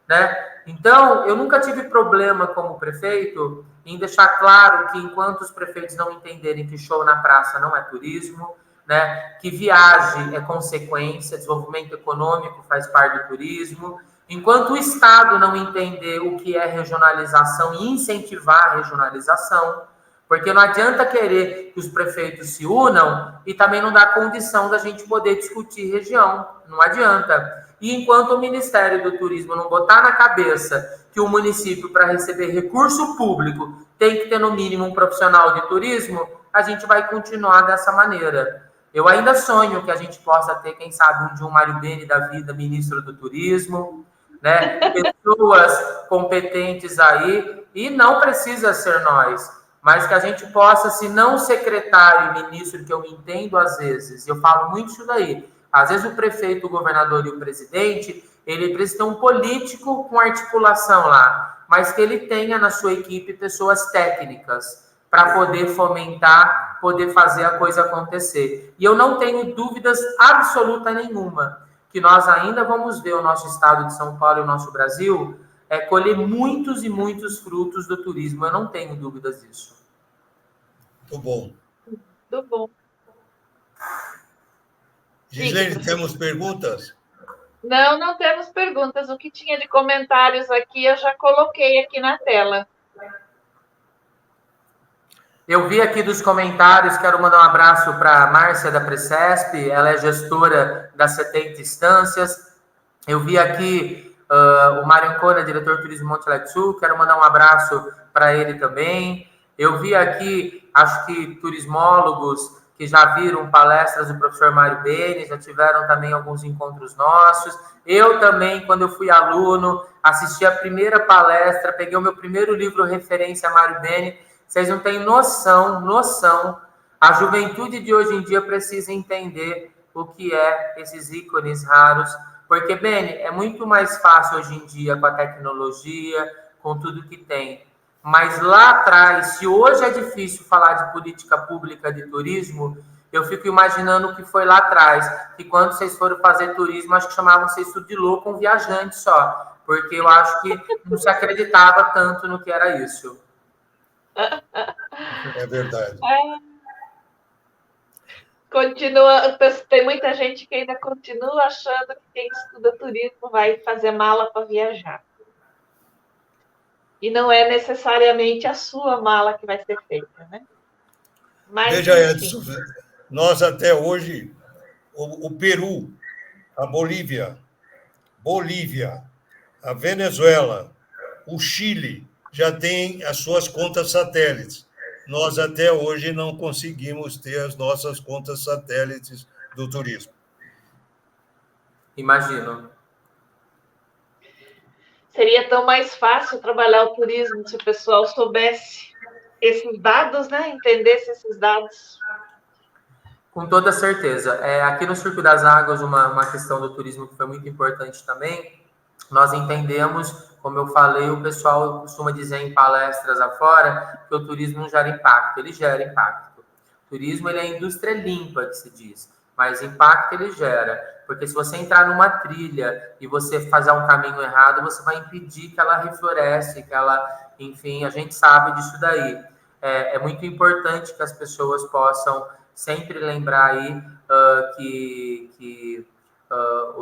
né? Então, eu nunca tive problema como prefeito em deixar claro que enquanto os prefeitos não entenderem que show na praça não é turismo, né, que viagem é consequência, desenvolvimento econômico faz parte do turismo, enquanto o Estado não entender o que é regionalização e incentivar a regionalização, porque não adianta querer que os prefeitos se unam e também não dá condição da gente poder discutir região, não adianta. E enquanto o Ministério do Turismo não botar na cabeça que o município, para receber recurso público, tem que ter no mínimo um profissional de turismo, a gente vai continuar dessa maneira. Eu ainda sonho que a gente possa ter, quem sabe, um Mário Beni da vida, ministro do Turismo, né? Pessoas competentes aí, e não precisa ser nós, mas que a gente possa, se não secretário e ministro, que eu entendo às vezes, eu falo muito isso daí, às vezes o prefeito, o governador e o presidente, ele precisa ter um político com articulação lá, mas que ele tenha na sua equipe pessoas técnicas para poder fomentar, poder fazer a coisa acontecer. E eu não tenho dúvidas absoluta nenhuma que nós ainda vamos ver o nosso estado de São Paulo e o nosso Brasil colher muitos e muitos frutos do turismo. Eu não tenho dúvidas disso. Muito bom. Muito bom. Gislene, temos perguntas? Não temos perguntas. O que tinha de comentários aqui, eu já coloquei aqui na tela. Eu vi aqui dos comentários, quero mandar um abraço para a Márcia da Precesp, ela é gestora das 70 instâncias. Eu vi aqui o Mário Ancona, diretor de Turismo Monte Alegre Sul, quero mandar um abraço para ele também. Eu vi aqui, acho que turismólogos que já viram palestras do professor Mário Beni, já tiveram também alguns encontros nossos. Eu também, quando eu fui aluno, assisti a primeira palestra, peguei o meu primeiro livro referência a Mário Beni. Vocês não têm noção. A juventude de hoje em dia precisa entender o que é esses ícones raros, porque, Beni, é muito mais fácil hoje em dia com a tecnologia, com tudo que tem. Mas lá atrás, se hoje é difícil falar de política pública de turismo, eu fico imaginando o que foi lá atrás, que quando vocês foram fazer turismo, acho que chamavam vocês tudo de louco, um viajante só, porque eu acho que não se acreditava tanto no que era isso. É verdade. Continua, tem muita gente que ainda continua achando que quem estuda turismo vai fazer mala para viajar. E não é necessariamente a sua mala que vai ser feita, né? Mas, veja, Edson, nós até hoje, o Peru, a Bolívia, a Venezuela, o Chile, já tem as suas contas satélites. Nós até hoje não conseguimos ter as nossas contas satélites do turismo. Imagino. Seria tão mais fácil trabalhar o turismo se o pessoal soubesse esses dados, né? Entendesse esses dados. Com toda certeza. Aqui no Circo das Águas, uma questão do turismo que foi muito importante também, nós entendemos, como eu falei, o pessoal costuma dizer em palestras afora, que o turismo não gera impacto. Ele gera impacto. O turismo ele é a indústria limpa, que se diz, mas impacto ele gera. Porque se você entrar numa trilha e você fazer um caminho errado, você vai impedir que ela reflorece, que ela, enfim, a gente sabe disso daí. É muito importante que as pessoas possam sempre lembrar aí que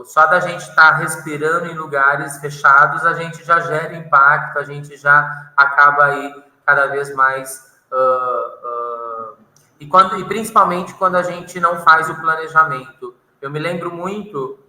só da gente estar respirando em lugares fechados, a gente já gera impacto, a gente já acaba aí cada vez mais... E principalmente quando a gente não faz o planejamento. Eu me lembro muito,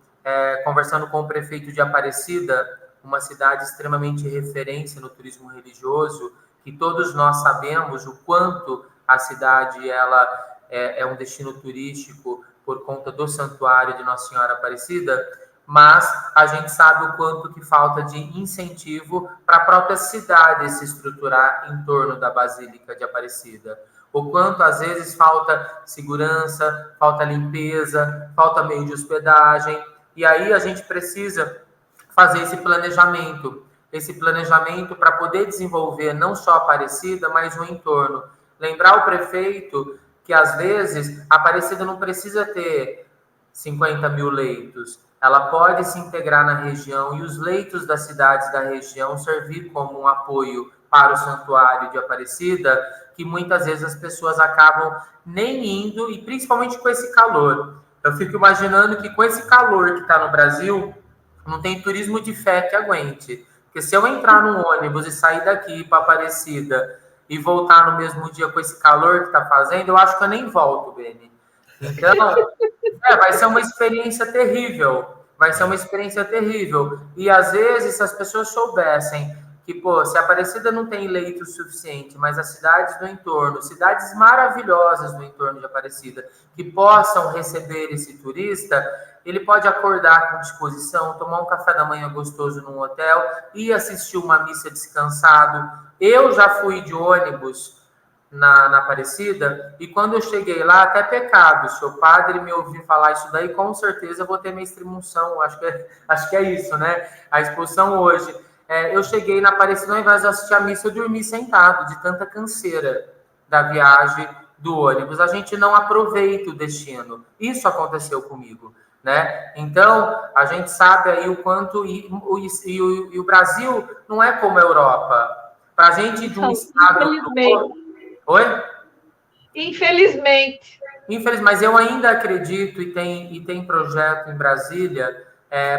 conversando com o prefeito de Aparecida, uma cidade extremamente referência no turismo religioso, que todos nós sabemos o quanto a cidade ela é um destino turístico por conta do santuário de Nossa Senhora Aparecida, mas a gente sabe o quanto que falta de incentivo para a própria cidade se estruturar em torno da Basílica de Aparecida. O quanto, às vezes, falta segurança, falta limpeza, falta meio de hospedagem. E aí a gente precisa fazer esse planejamento para poder desenvolver não só Aparecida, mas o entorno. Lembrar o prefeito que às vezes a Aparecida não precisa ter 50 mil leitos, ela pode se integrar na região e os leitos das cidades da região servir como um apoio para o santuário de Aparecida, que muitas vezes as pessoas acabam nem indo, e principalmente com esse calor. Eu fico imaginando que com esse calor que está no Brasil, não tem turismo de fé que aguente. Porque se eu entrar num ônibus e sair daqui para Aparecida e voltar no mesmo dia com esse calor que está fazendo, eu acho que eu nem volto, Beni. Então, vai ser uma experiência terrível. Vai ser uma experiência terrível. E, às vezes, se as pessoas soubessem que, pô, se a Aparecida não tem leito suficiente, mas as cidades do entorno, cidades maravilhosas do entorno de Aparecida, que possam receber esse turista, ele pode acordar com disposição, tomar um café da manhã gostoso num hotel e assistir uma missa descansado. Eu já fui de ônibus na Aparecida, e quando eu cheguei lá, até pecado, se o padre me ouvir falar isso daí, com certeza eu vou ter minha extremunção, acho que é isso, né? A expulsão hoje. Eu cheguei na Aparecida, ao invés de assistir a missa, eu dormi sentado, de tanta canseira da viagem do ônibus. A gente não aproveita o destino. Isso aconteceu comigo, né? Então, a gente sabe aí o quanto... E o Brasil não é como a Europa. Para a gente de um estado... Oi? Infelizmente. Mas eu ainda acredito e tem projeto em Brasília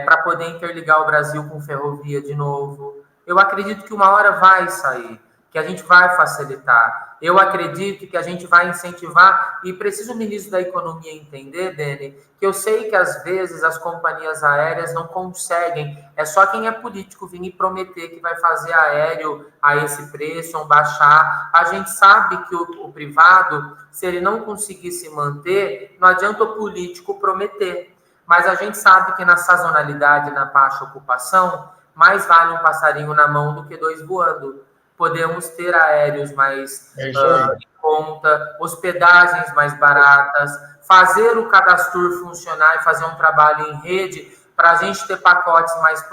para poder interligar o Brasil com ferrovia de novo. Eu acredito que uma hora vai sair, que a gente vai facilitar. Eu acredito que a gente vai incentivar, e precisa o ministro da Economia entender, Beni, que eu sei que às vezes as companhias aéreas não conseguem, é só quem é político vir e prometer que vai fazer aéreo a esse preço, ou baixar. A gente sabe que o privado, se ele não conseguir se manter, não adianta o político prometer. Mas a gente sabe que na sazonalidade, na baixa ocupação, mais vale um passarinho na mão do que dois voando. Podemos ter aéreos mais em conta, hospedagens mais baratas, fazer o cadastro funcionar e fazer um trabalho em rede para a gente ter pacotes mais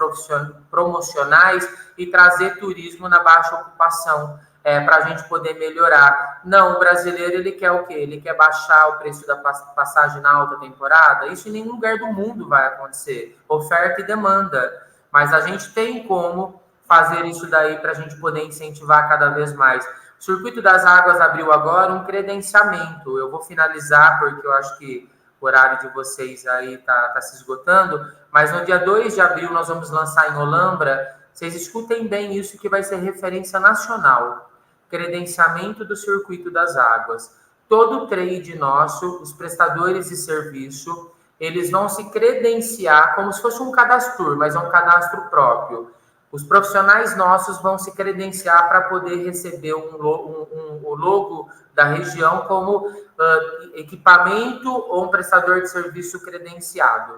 promocionais e trazer turismo na baixa ocupação, para a gente poder melhorar. Não, o brasileiro, ele quer o quê? Ele quer baixar o preço da passagem na alta temporada? Isso em nenhum lugar do mundo vai acontecer. Oferta e demanda. Mas a gente tem como fazer isso daí para a gente poder incentivar cada vez mais. O Circuito das Águas abriu agora um credenciamento. Eu vou finalizar, porque eu acho que o horário de vocês aí está se esgotando, mas no dia 2 de abril nós vamos lançar em Olambra. Vocês escutem bem isso, que vai ser referência nacional. Credenciamento do Circuito das Águas. Todo trade nosso, os prestadores de serviço, eles vão se credenciar como se fosse um cadastro, mas é um cadastro próprio. Os profissionais nossos vão se credenciar para poder receber o logo da região como equipamento ou um prestador de serviço credenciado.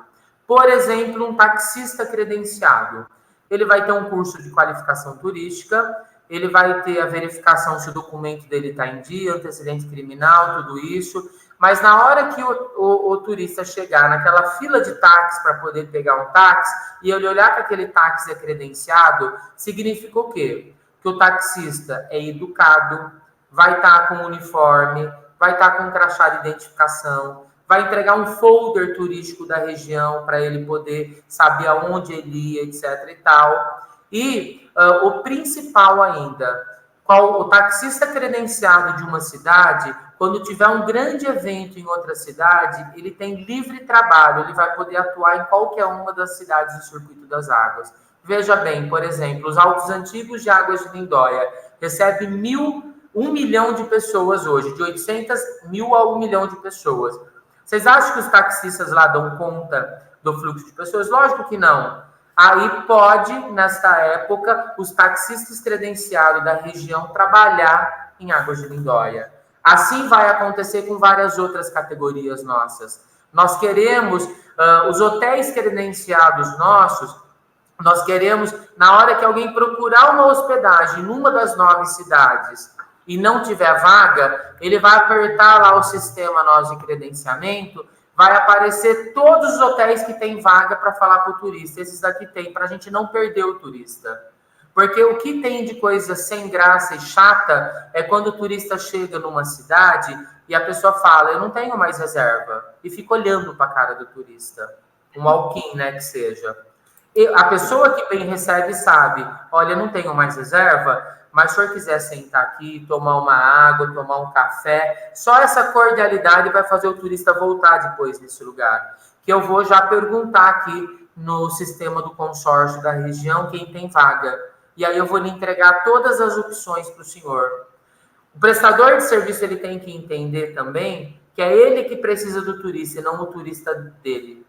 Por exemplo, um taxista credenciado. Ele vai ter um curso de qualificação turística, ele vai ter a verificação se o documento dele está em dia, antecedente criminal, tudo isso. Mas na hora que o turista chegar naquela fila de táxi para poder pegar um táxi, e ele olhar que aquele táxi é credenciado, significa o quê? Que o taxista é educado, vai estar com uniforme, vai estar com um crachá de identificação, vai entregar um folder turístico da região para ele poder saber aonde ele ia, etc. e tal. E o principal ainda, o taxista credenciado de uma cidade, quando tiver um grande evento em outra cidade, ele tem livre trabalho, ele vai poder atuar em qualquer uma das cidades do Circuito das Águas. Veja bem, por exemplo, os Altos Antigos de Águas de Lindóia recebe 1 milhão de pessoas hoje, de 800 mil a 1 milhão de pessoas. Vocês acham que os taxistas lá dão conta do fluxo de pessoas? Lógico que não. Aí pode, nesta época, os taxistas credenciados da região trabalhar em Águas de Lindóia. Assim vai acontecer com várias outras categorias nossas. Nós queremos, os hotéis credenciados nossos, nós queremos, na hora que alguém procurar uma hospedagem numa das 9 cidades e não tiver vaga, ele vai apertar lá o sistema nosso de credenciamento, vai aparecer todos os hotéis que tem vaga para falar para o turista. Esses daqui tem, para a gente não perder o turista. Porque o que tem de coisa sem graça e chata é quando o turista chega numa cidade e a pessoa fala, eu não tenho mais reserva, e fica olhando para a cara do turista. Um walk-in, né, que seja. E a pessoa que bem recebe sabe, olha, eu não tenho mais reserva, mas se o senhor quiser sentar aqui, tomar uma água, tomar um café, só essa cordialidade vai fazer o turista voltar depois nesse lugar. Que eu vou já perguntar aqui no sistema do consórcio da região quem tem vaga. E aí eu vou lhe entregar todas as opções para o senhor. O prestador de serviço ele tem que entender também que é ele que precisa do turista e não o turista dele.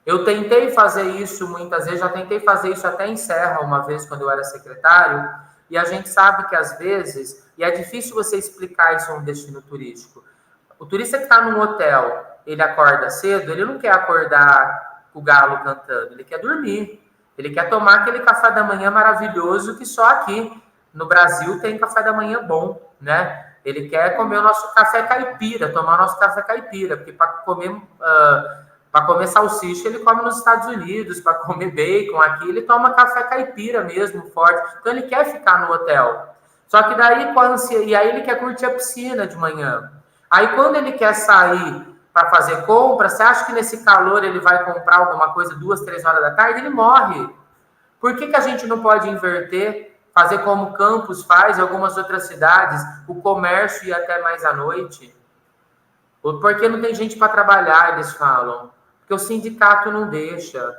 Eu tentei fazer isso muitas vezes, já tentei fazer isso até em Serra uma vez quando eu era secretário, e a gente sabe que às vezes, e é difícil você explicar isso a um destino turístico. O turista que está num hotel, ele acorda cedo, ele não quer acordar com o galo cantando, ele quer dormir. Ele quer tomar aquele café da manhã maravilhoso que só aqui no Brasil tem café da manhã bom, né? Ele quer comer o nosso café caipira, tomar o nosso café caipira, porque para comer salsicha ele come nos Estados Unidos, para comer bacon aqui ele toma café caipira mesmo, forte. Então ele quer ficar no hotel. Só que daí, e aí ele quer curtir a piscina de manhã. Aí quando ele quer sair para fazer compra, você acha que nesse calor ele vai comprar alguma coisa 2, 3 horas da tarde? Ele morre. Por que a gente não pode inverter, fazer como Campos faz, em algumas outras cidades, o comércio ir até mais à noite? Porque não tem gente para trabalhar, eles falam. Porque o sindicato não deixa.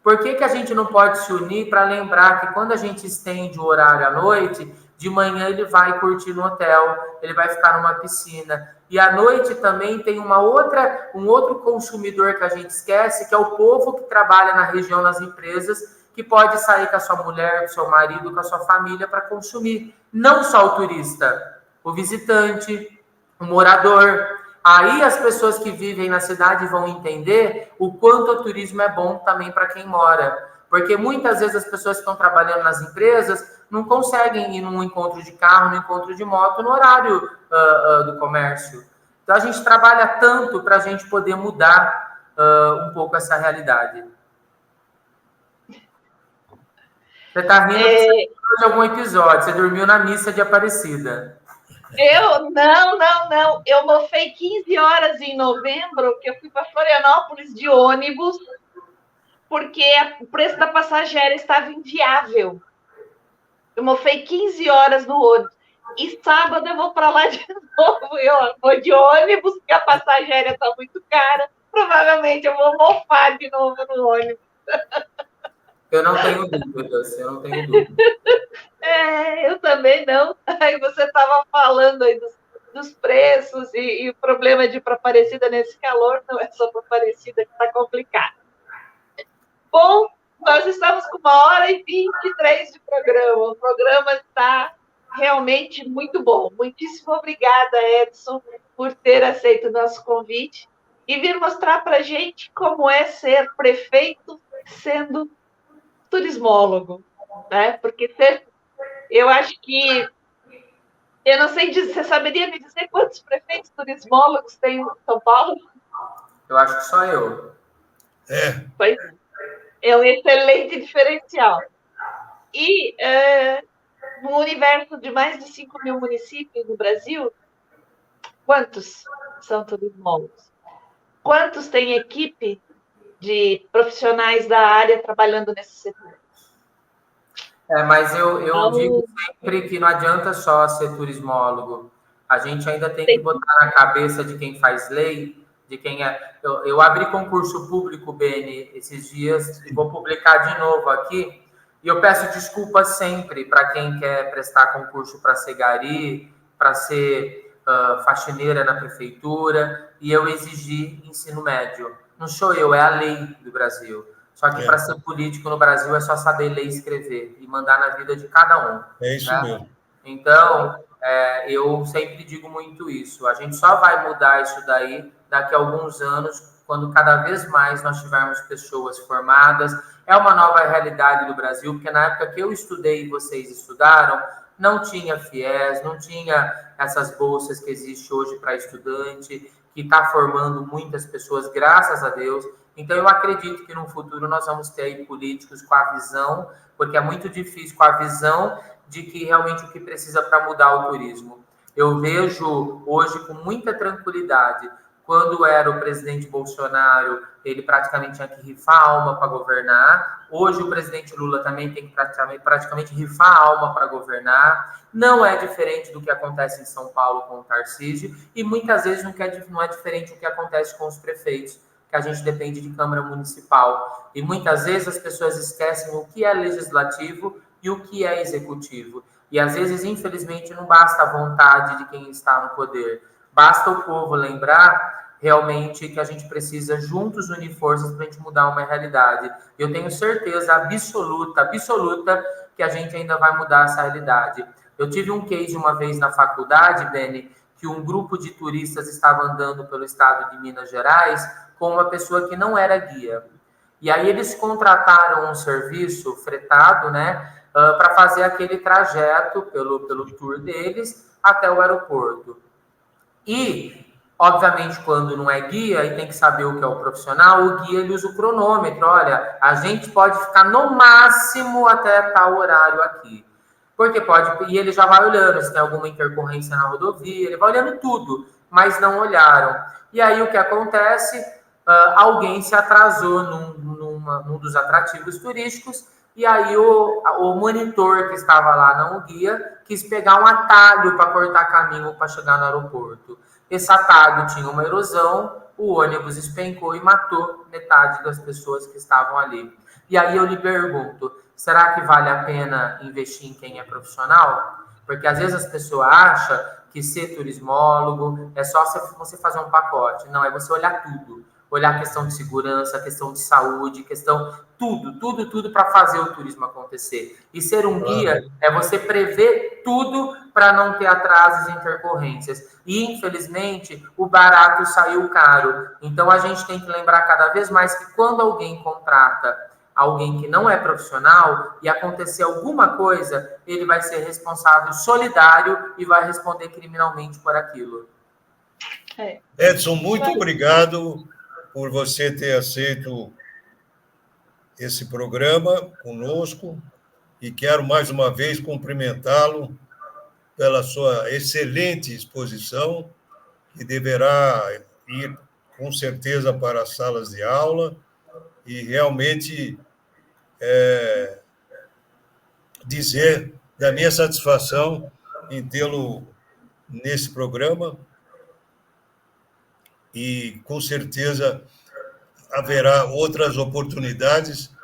Por que a gente não pode se unir para lembrar que quando a gente estende o horário à noite, de manhã ele vai curtir no hotel, ele vai ficar numa piscina. E à noite também tem um outro consumidor que a gente esquece, que é o povo que trabalha na região, nas empresas, que pode sair com a sua mulher, com o seu marido, com a sua família para consumir. Não só o turista, o visitante, o morador. Aí as pessoas que vivem na cidade vão entender o quanto o turismo é bom também para quem mora. Porque muitas vezes as pessoas que estão trabalhando nas empresas não conseguem ir num encontro de carro, num encontro de moto, no horário do comércio. Então a gente trabalha tanto para a gente poder mudar um pouco essa realidade. Você está rindo de algum episódio, você dormiu na missa de Aparecida. Não. Eu mofei 15 horas em novembro, que eu fui para Florianópolis de ônibus, porque o preço da passagem aérea estava inviável. Eu mofei 15 horas no ônibus. E sábado eu vou para lá de novo. Eu vou de ônibus, porque a passagem aérea está muito cara. Provavelmente eu vou mofar de novo no ônibus. Eu não tenho dúvidas, Eu também não. Aí você estava falando aí dos preços e o problema de ir para Aparecida nesse calor, não é só para Aparecida que está complicado. Bom, nós estamos com 1h23 de programa. O programa está realmente muito bom. Muitíssimo obrigada, Edson, por ter aceito o nosso convite e vir mostrar para a gente como é ser prefeito sendo turismólogo, né? Porque eu acho que eu não sei dizer, você saberia me dizer quantos prefeitos turismólogos tem em São Paulo? Eu acho que só eu. Pois é um excelente diferencial. E no universo de mais de 5 mil municípios no Brasil, quantos são turismólogos? Quantos têm equipe de profissionais da área trabalhando nesse setor? Mas eu digo sempre que não adianta só ser turismólogo. A gente ainda tem que botar na cabeça de quem faz lei, de quem é... Eu abri concurso público, Beni, esses dias, e vou publicar de novo aqui, e eu peço desculpas sempre para quem quer prestar concurso para ser gari, para ser faxineira na prefeitura, e eu exigi ensino médio. Não sou eu, é a lei do Brasil. Só que para ser político no Brasil é só saber ler e escrever e mandar na vida de cada um. É isso mesmo. Então, eu sempre digo muito isso. A gente só vai mudar isso daí daqui a alguns anos, quando cada vez mais nós tivermos pessoas formadas. É uma nova realidade do Brasil, porque na época que eu estudei e vocês estudaram, não tinha FIES, não tinha essas bolsas que existem hoje para estudante, que está formando muitas pessoas, graças a Deus. Então, eu acredito que no futuro nós vamos ter aí políticos com a visão, porque é muito difícil, com a visão de que realmente o que precisa para mudar o turismo. Eu vejo hoje com muita tranquilidade, quando era o presidente Bolsonaro, ele praticamente tinha que rifar a alma para governar. Hoje o presidente Lula também tem que praticamente rifar a alma para governar. Não é diferente do que acontece em São Paulo com o Tarcísio, e muitas vezes não é diferente do que acontece com os prefeitos, que a gente depende de Câmara Municipal. E muitas vezes as pessoas esquecem o que é legislativo e o que é executivo. E às vezes, infelizmente, não basta a vontade de quem está no poder. Basta o povo lembrar realmente que a gente precisa juntos unir forças para a gente mudar uma realidade. Eu tenho certeza absoluta que a gente ainda vai mudar essa realidade. Eu tive um case uma vez na faculdade, Beni, que um grupo de turistas estava andando pelo estado de Minas Gerais com uma pessoa que não era guia. E aí eles contrataram um serviço fretado, né, para fazer aquele trajeto pelo tour deles até o aeroporto. E, obviamente, quando não é guia e tem que saber o que é o profissional, o guia ele usa o cronômetro. Olha, a gente pode ficar no máximo até tal horário aqui. Porque pode, e ele já vai olhando se tem alguma intercorrência na rodovia, ele vai olhando tudo, mas não olharam. E aí o que acontece? Alguém se atrasou num dos atrativos turísticos, e aí o monitor que estava lá, não o guia, quis pegar um atalho para cortar caminho para chegar no aeroporto. Esse atalho tinha uma erosão, o ônibus despencou e matou metade das pessoas que estavam ali. E aí eu lhe pergunto, será que vale a pena investir em quem é profissional? Porque às vezes as pessoas acham que ser turismólogo é só você fazer um pacote. Não, é você olhar tudo. Olhar a questão de segurança, a questão de saúde, questão tudo para fazer o turismo acontecer. E ser um guia é você prever tudo para não ter atrasos e intercorrências. E, infelizmente, o barato saiu caro. Então, a gente tem que lembrar cada vez mais que quando alguém contrata alguém que não é profissional e acontecer alguma coisa, ele vai ser responsável solidário e vai responder criminalmente por aquilo. Edson, muito obrigado por você ter aceito esse programa conosco e quero mais uma vez cumprimentá-lo pela sua excelente exposição, que deverá ir com certeza para as salas de aula e realmente dizer da minha satisfação em tê-lo nesse programa e com certeza haverá outras oportunidades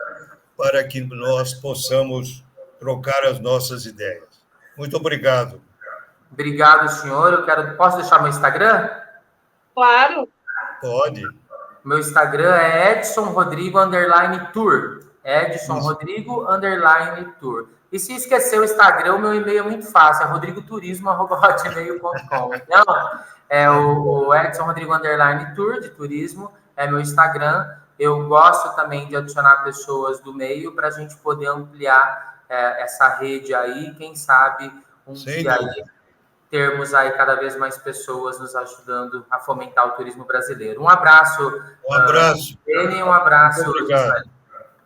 para que nós possamos trocar as nossas ideias. Muito obrigado. Obrigado, senhor. Posso deixar meu Instagram? Claro. Pode. Meu Instagram é EdsonRodrigo_Tour. EdsonRodrigo_Tour. E se esquecer o Instagram, o meu e-mail é muito fácil, é rodrigoturismo@hotmail.com. Então, é o Edson Rodrigo_Tour, de turismo, é meu Instagram. Eu gosto também de adicionar pessoas do meio para a gente poder ampliar essa rede aí, quem sabe dia aí termos aí cada vez mais pessoas nos ajudando a fomentar o turismo brasileiro. Um abraço. Um abraço. Beni, um abraço. Muito obrigado.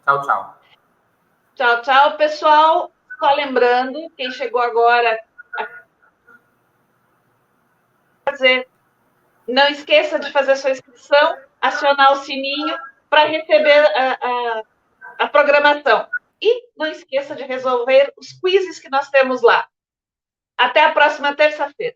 Tchau, tchau. Tchau, tchau, pessoal. Só lembrando, quem chegou agora, não esqueça de fazer sua inscrição, acionar o sininho para receber a programação. E não esqueça de resolver os quizzes que nós temos lá. Até a próxima terça-feira.